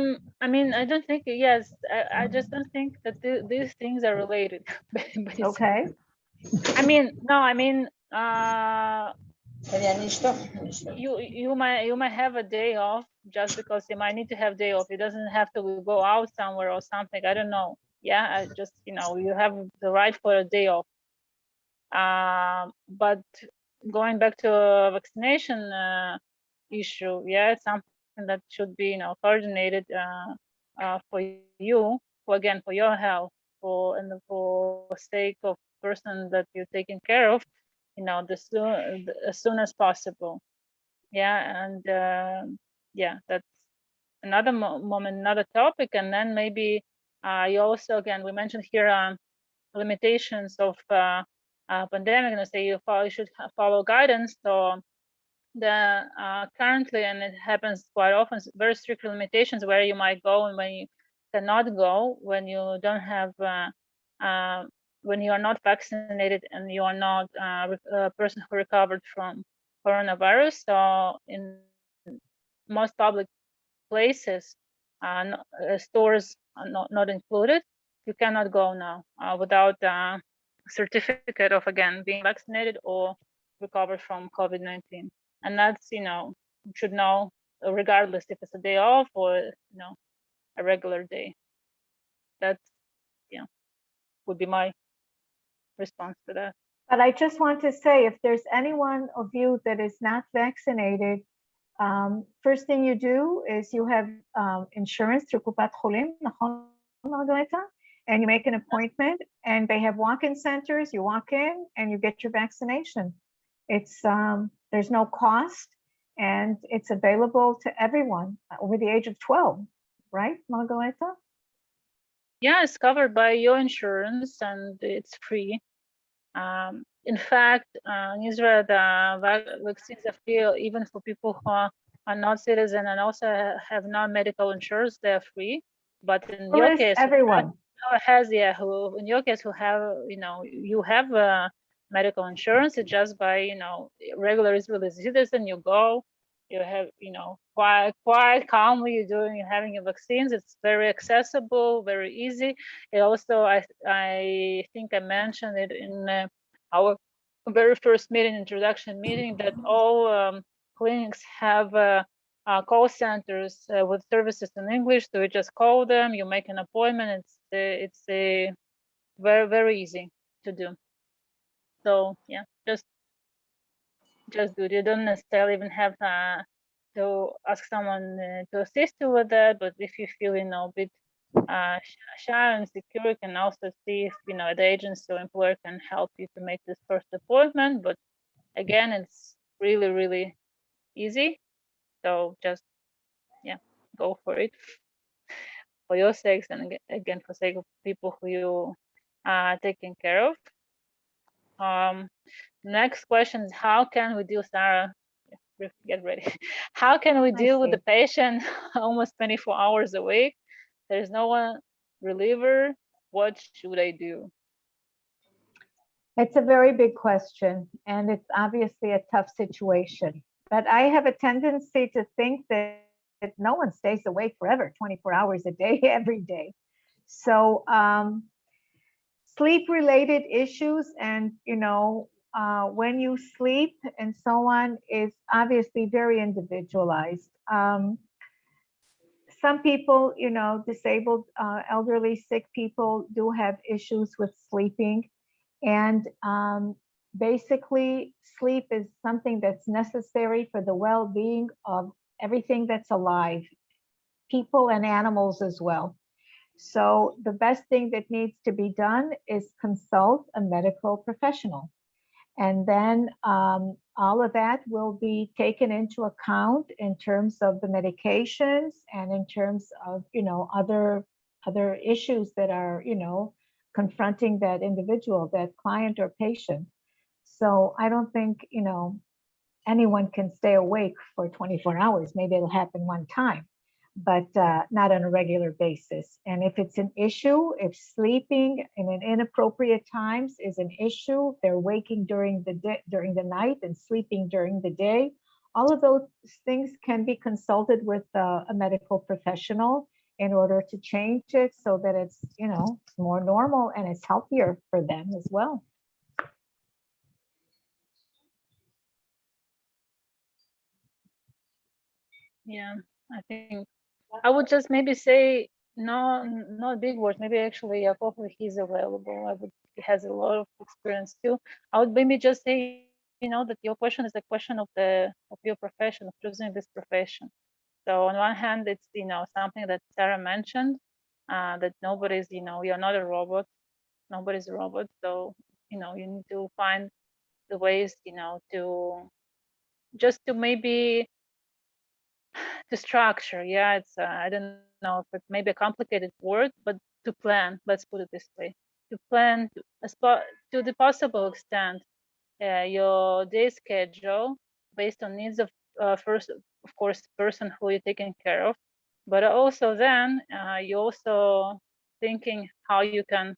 mean, I don't think, yes, I just don't think that these things are related. Basically. Okay. I mean, no, I mean, you might have a day off just because you might need to have day off. It doesn't have to go out somewhere or something. I don't know. Yeah, I just, you know, you have the right for a day off. But going back to a vaccination issue, yeah, it's something that should be, you know, coordinated for you, again, for your health, and for sake of person that you're taking care of, you know, as soon as possible. Yeah, and yeah, that's another moment, another topic. And then maybe you also, again, we mentioned here limitations of pandemic, and I say you should follow guidance. So the currently, and it happens quite often, very strict limitations where you might go and when you cannot go, when you don't have when you are not vaccinated and you are not a person who recovered from coronavirus. So in most public places, stores are not included. You cannot go now without a certificate of, again, being vaccinated or recovered from COVID-19. And that's, you know, you should know, regardless if it's a day off or, you know, a regular day. That's, yeah, would be my response to that. But I just want to say, if there's anyone of you that is not vaccinated, first thing you do is you have insurance through Kupat Cholim, Margareta, and you make an appointment, and they have walk-in centers. You walk in and you get your vaccination. It's there's no cost, and it's available to everyone over the age of 12, right, Margareta? Yeah, it's covered by your insurance and it's free. In fact, in Israel, the vaccines are free even for people who are not citizen and also have non-medical insurance. They're free. But in your case, everyone who in your case who have, you know, you have medical insurance, it's just by, you know, regular Israeli citizen, you go, you have, you know, quite calmly you're having your vaccines. It's very accessible, very easy. It also, I think I mentioned it in our very first introduction meeting, that all clinics have call centers with services in English. So you just call them, you make an appointment. It's a very easy to do. So yeah, just do it. You don't necessarily even have to ask someone to assist you with that. But if you feel, you know, a bit shy and insecure, you can also see if, you know, the agency or employer can help you to make this first appointment. But again, it's really easy. So just, yeah, go for it for your sakes, and again for sake of people who you are taking care of. Next question is, how can we deal, Sarah, get ready. How can we deal with the patient almost 24 hours a week? There's no one reliever. What should I do? It's a very big question, and it's obviously a tough situation. But I have a tendency to think that no one stays awake forever, 24 hours a day, every day. So sleep-related issues and, you know, when you sleep and so on is obviously very individualized. some people, disabled, elderly, sick people do have issues with sleeping. And basically, sleep is something that's necessary for the well-being of everything that's alive, people and animals as well. So the best thing that needs to be done is consult a medical professional. And then all of that will be taken into account in terms of the medications and in terms of, other issues that are, confronting that individual, that client or patient. So I don't think, anyone can stay awake for 24 hours. Maybe it'll happen one time, but not on a regular basis. And if it's an issue, if sleeping in an inappropriate times is an issue, they're waking during the day, during the night, and sleeping during the day, all of those things can be consulted with a medical professional in order to change it so that it's, more normal and it's healthier for them as well. Yeah, I think I would just maybe say no, not big words. Maybe actually, hopefully he's available. He has a lot of experience too. I would maybe just say, that your question is a question of your profession, of choosing this profession. So on one hand, it's something that Sarah mentioned, that nobody's, you're not a robot. Nobody's a robot. So you need to find the ways, to just to maybe to structure. Yeah, it's I don't know if it's maybe a complicated word, but to plan. Let's put it this way: to plan to the possible extent your day schedule based on needs of first, of course, person who you're taking care of, but also then you're also thinking how you can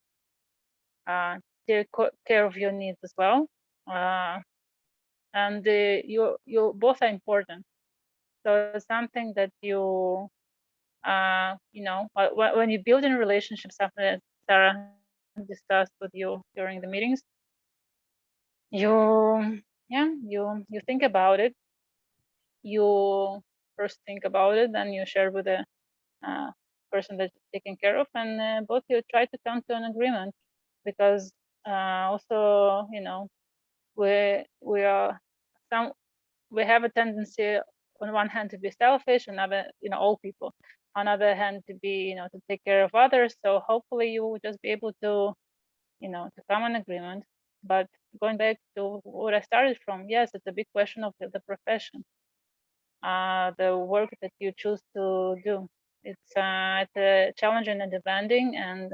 take care of your needs as well, and you both are important. So it's something that you when you build in relationships, something that Sarah discussed with you during the meetings, you think about it. You first think about it, then you share with the person that you're taking care of, and both you try to come to an agreement, because also we have a tendency on one hand to be selfish, another all people, on the other hand to be to take care of others. So hopefully you will just be able to to come an agreement. But going back to what I started from, yes, it's a big question of the profession, the work that you choose to do. It's a challenging and demanding, and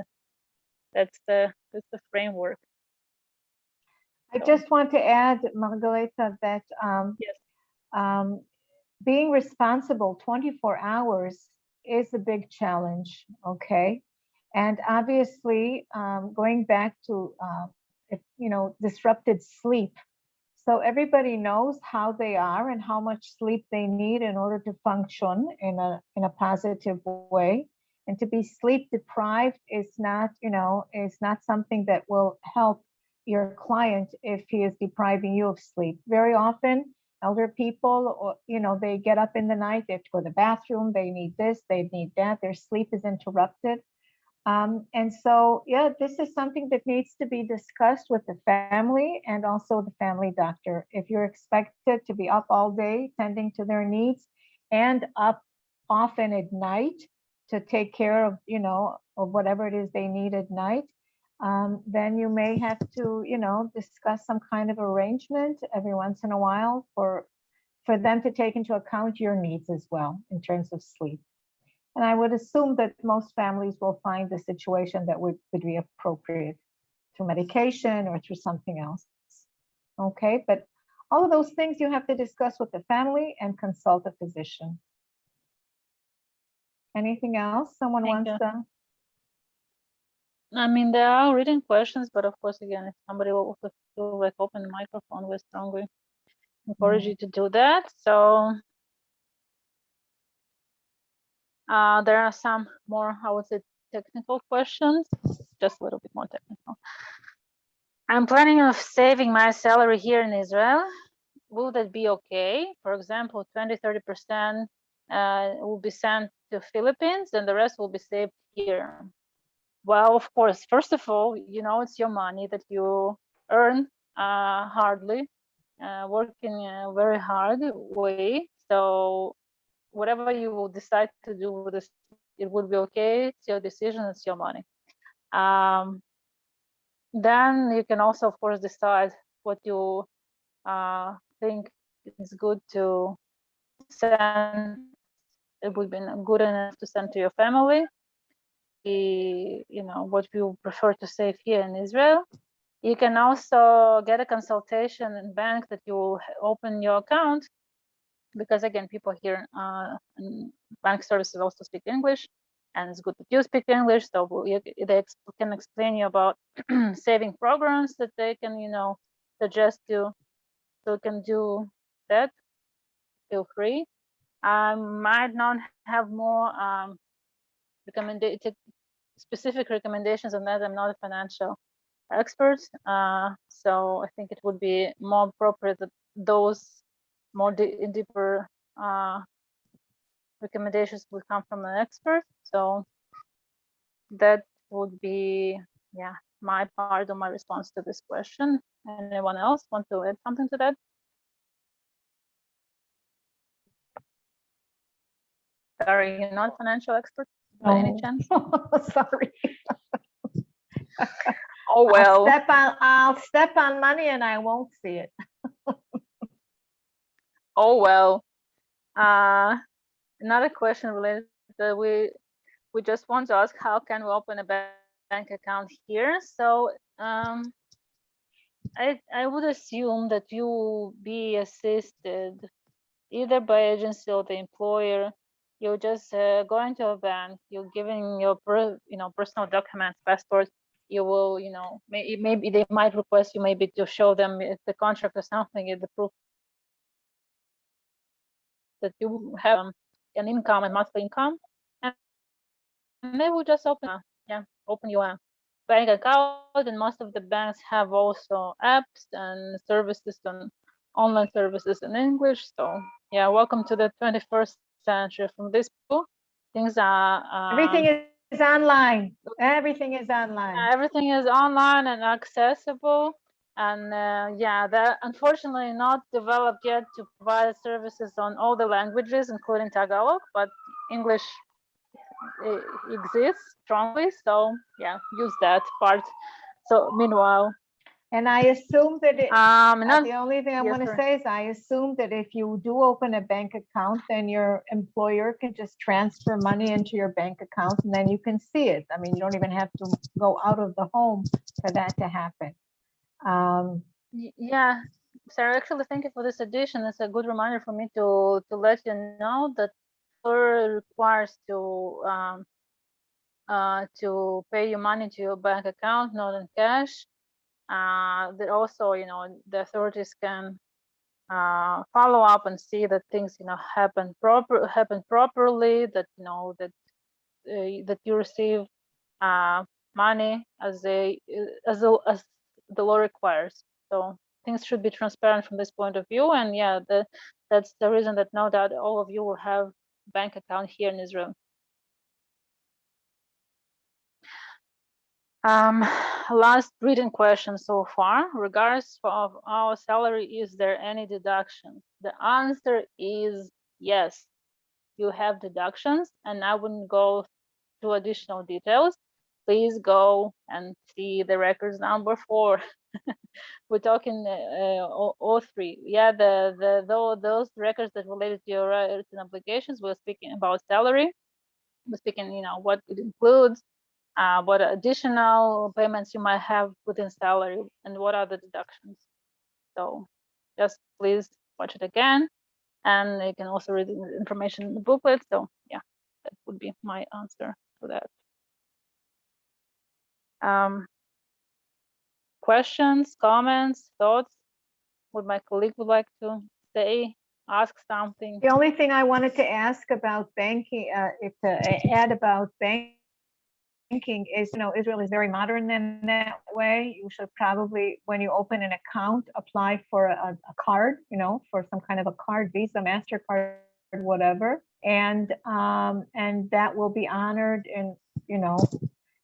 that's the framework. I just want to add, Margareta, that Yes. Being responsible 24 hours is a big challenge, okay? And obviously, going back to, disrupted sleep. So everybody knows how they are and how much sleep they need in order to function in a positive way. And to be sleep deprived is not, is not something that will help your client if he is depriving you of sleep. Very often, elder people, they get up in the night, they have to go to the bathroom, they need this, they need that, their sleep is interrupted. And so, yeah, this is something that needs to be discussed with the family and also the family doctor. If you're expected to be up all day tending to their needs and up often at night to take care of, of whatever it is they need at night, then you may have to, discuss some kind of arrangement every once in a while for them to take into account your needs as well in terms of sleep. And I would assume that most families will find the situation that would be appropriate through medication or through something else. Okay, but all of those things you have to discuss with the family and consult a physician. Anything else someone wants to? I mean, there are written questions, but of course, again, if somebody will also feel like open the microphone, we strongly encourage you to do that. So there are some more, I would say, technical questions, just a little bit more technical. I'm planning on saving my salary here in Israel. Will that be okay? For example, 20-30% will be sent to Philippines, and the rest will be saved here. Well, of course, first of all, it's your money that you earn hardly, working a very hard way. So whatever you will decide to do with this, it will be okay. It's your decision. It's your money. Then you can also, of course, decide what you think is good to send. It would be good enough to send to your family. What you prefer to save here in Israel. You can also get a consultation in bank that you will open your account, because again, people here in bank services also speak English, and it's good that you speak English, so they can explain you about saving programs that they can, suggest you, so you can do that. Feel free. I might not have more specific recommendations on that. I'm not a financial expert, so I think it would be more appropriate that those more deeper recommendations would come from an expert. So that would be, my part of my response to this question. Anyone else want to add something to that? Sorry, you're not a financial expert by any chance? Sorry. Oh well. I'll step on money and I won't see it. Oh well. Another question related that we just want to ask, how can we open a bank account here? So I would assume that you will be assisted either by agency or the employer. You're just going to a bank, you're giving your personal documents, passport. You will, maybe they might request you maybe to show them the contract or something, the proof that you have an income, a monthly income, and they will just open your bank account. And most of the banks have also apps and services and online services in English. So welcome to the 21st century. From this point, things are everything is online. Everything is online. Everything is online and accessible. And they're unfortunately not developed yet to provide services on all the languages, including Tagalog, but English exists strongly. So use that part. So meanwhile, and I assume that the only thing I want to say is I assume that if you do open a bank account, then your employer can just transfer money into your bank account and then you can see it. I mean, you don't even have to go out of the home for that to happen. Sarah, actually, thank you for this addition. It's a good reminder for me to let you know that requires to pay your money to your bank account, not in cash. That also, the authorities can follow up and see that things, happen properly. That that you receive money as the law requires. So things should be transparent from this point of view. And that's the reason that no doubt all of you will have bank account here in Israel. Last written question so far. Regardless of our salary, is there any deductions? The answer is yes. You have deductions, and I wouldn't go to additional details. Please go and see the records number 4. We're talking all 3. Those records that related to your rights and obligations. We're speaking about salary. We're speaking, what it includes. What additional payments you might have within salary, and what are the deductions. So just please watch it again, and you can also read the information in the booklet. So that would be my answer to that. Questions, comments, thoughts? What my colleague would like to say, ask something? The only thing I wanted to ask about banking, add about banking is, Israel is very modern in that way. You should probably, when you open an account, apply for a card, for some kind of a card, Visa, MasterCard, whatever, and that will be honored in,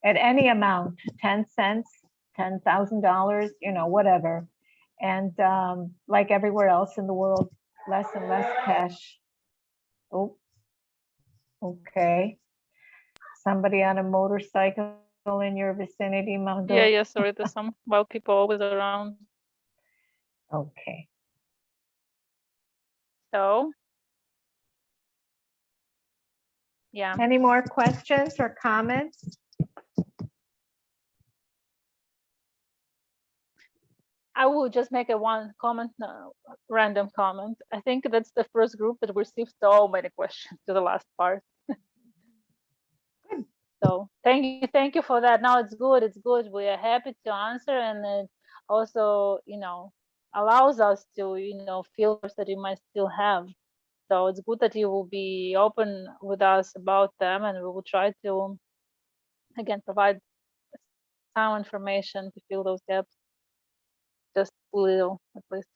at any amount, 10 cents, $10,000, whatever. And like everywhere else in the world, less and less cash. Oh, okay. Somebody on a motorcycle in your vicinity, Mando? Yeah, sorry, there's some wild people always around. Okay. So, yeah. Any more questions or comments? I will just make a one comment, random comment. I think that's the first group that received so many questions to the last part. So thank you for that. Now it's good. We are happy to answer, and it also, allows us to, feel that you might still have. So it's good that you will be open with us about them, and we will try to, again, provide some information to fill those gaps, just a little at least.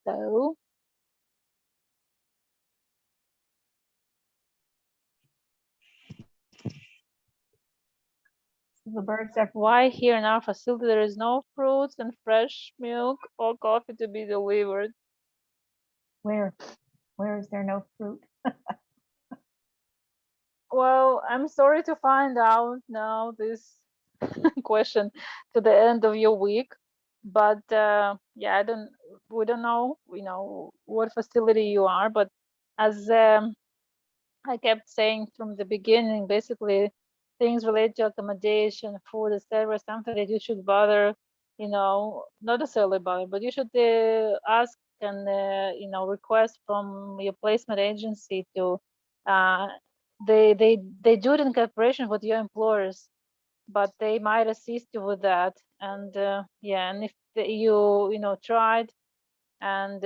So The birds are why here in our facility there is no fruits and fresh milk or coffee to be delivered? where? Where is there no fruit? Well, I'm sorry to find out now this question to the end of your week, but yeah, we don't know, what facility you are, but as I kept saying from the beginning, basically things related to accommodation, food, etc., something that you should bother, not necessarily bother, but you should ask and request from your placement agency to. Uh, they do it in cooperation with your employers, but they might assist you with that. And yeah, and if you tried and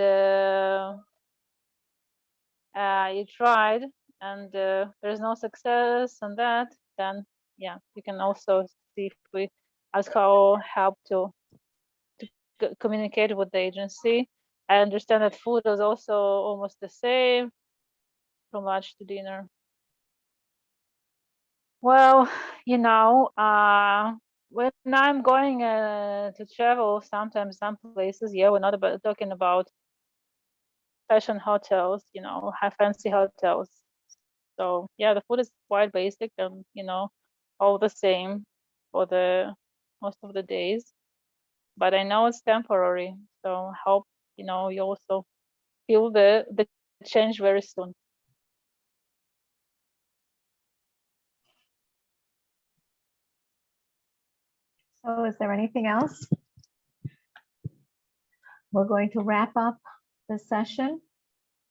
you tried and there's no success on that, then yeah, you can also see if we ask how help to communicate with the agency. I understand that food is also almost the same from lunch to dinner. Well, when I'm going to travel, sometimes some places, yeah, we're not talking about fashion hotels, high fancy hotels. So yeah, the food is quite basic and all the same for the most of the days. But I know it's temporary, so I hope you also feel the change very soon. So is there anything else? We're going to wrap up the session.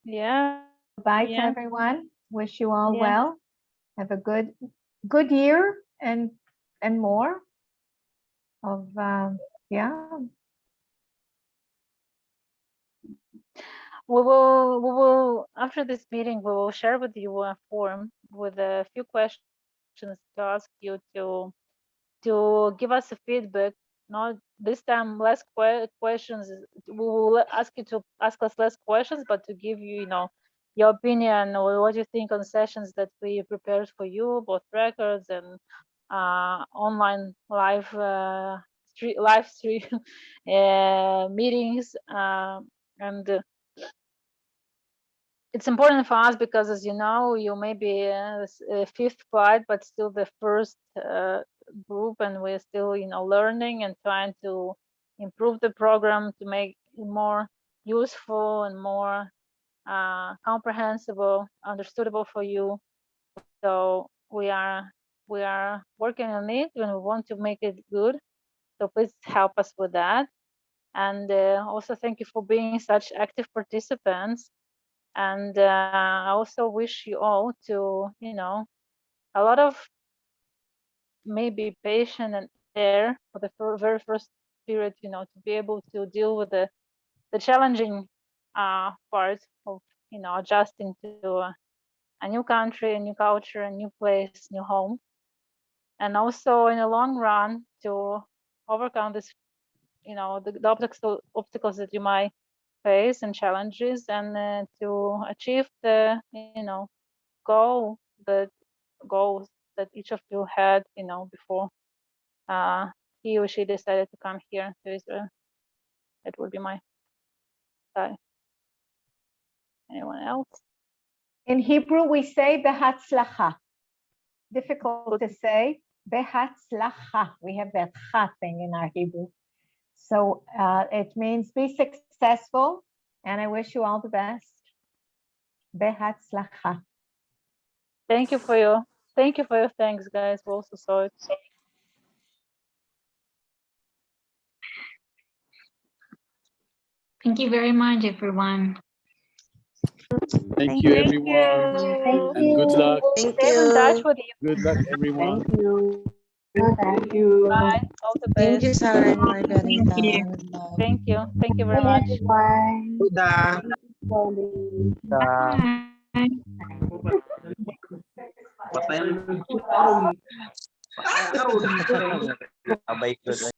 Yeah. Bye to Yeah. everyone. Wish you all Yeah. well. Have a good year and more of yeah. We will after this meeting we will share with you a form with a few questions to ask you to give us a feedback. Not this time less questions. We will ask you to ask us less questions, but to give you, your opinion or what you think on sessions that we prepared for you, both records and online live stream meetings. And it's important for us because, as you know, you may be fifth flight, but still the first group, and we're still, learning and trying to improve the program to make it more useful and more comprehensible, understandable for you. So we are working on it, and we want to make it good. So please help us with that. And also thank you for being such active participants. And I also wish you all to, a lot of maybe patience and there for the very first period, to be able to deal with the challenging part of, adjusting to a new country, a new culture, a new place, new home. And also in the long run to overcome this you know, the obstacles that you might face and challenges, and to achieve the, you know, goals that each of you had, you know, before he or she decided to come here to Israel. That would be my side. Anyone else? In Hebrew, we say behatzlacha. Difficult to say. Behatzlacha. We have that cha thing in our Hebrew. So it means be successful, and I wish you all the best. Behatzlacha. Thank you for your thanks, guys. We also saw it. Thank you very much, everyone. Thank you, everyone. You. And good luck. Thank Stay in touch you. with you. Good luck, everyone. Thank you. Thank you. Bye. All the Thank best. you, Sarah and Margarita. Thank you. Good luck. Thank you. Thank you very much. Buddha. Bye. Abay ko.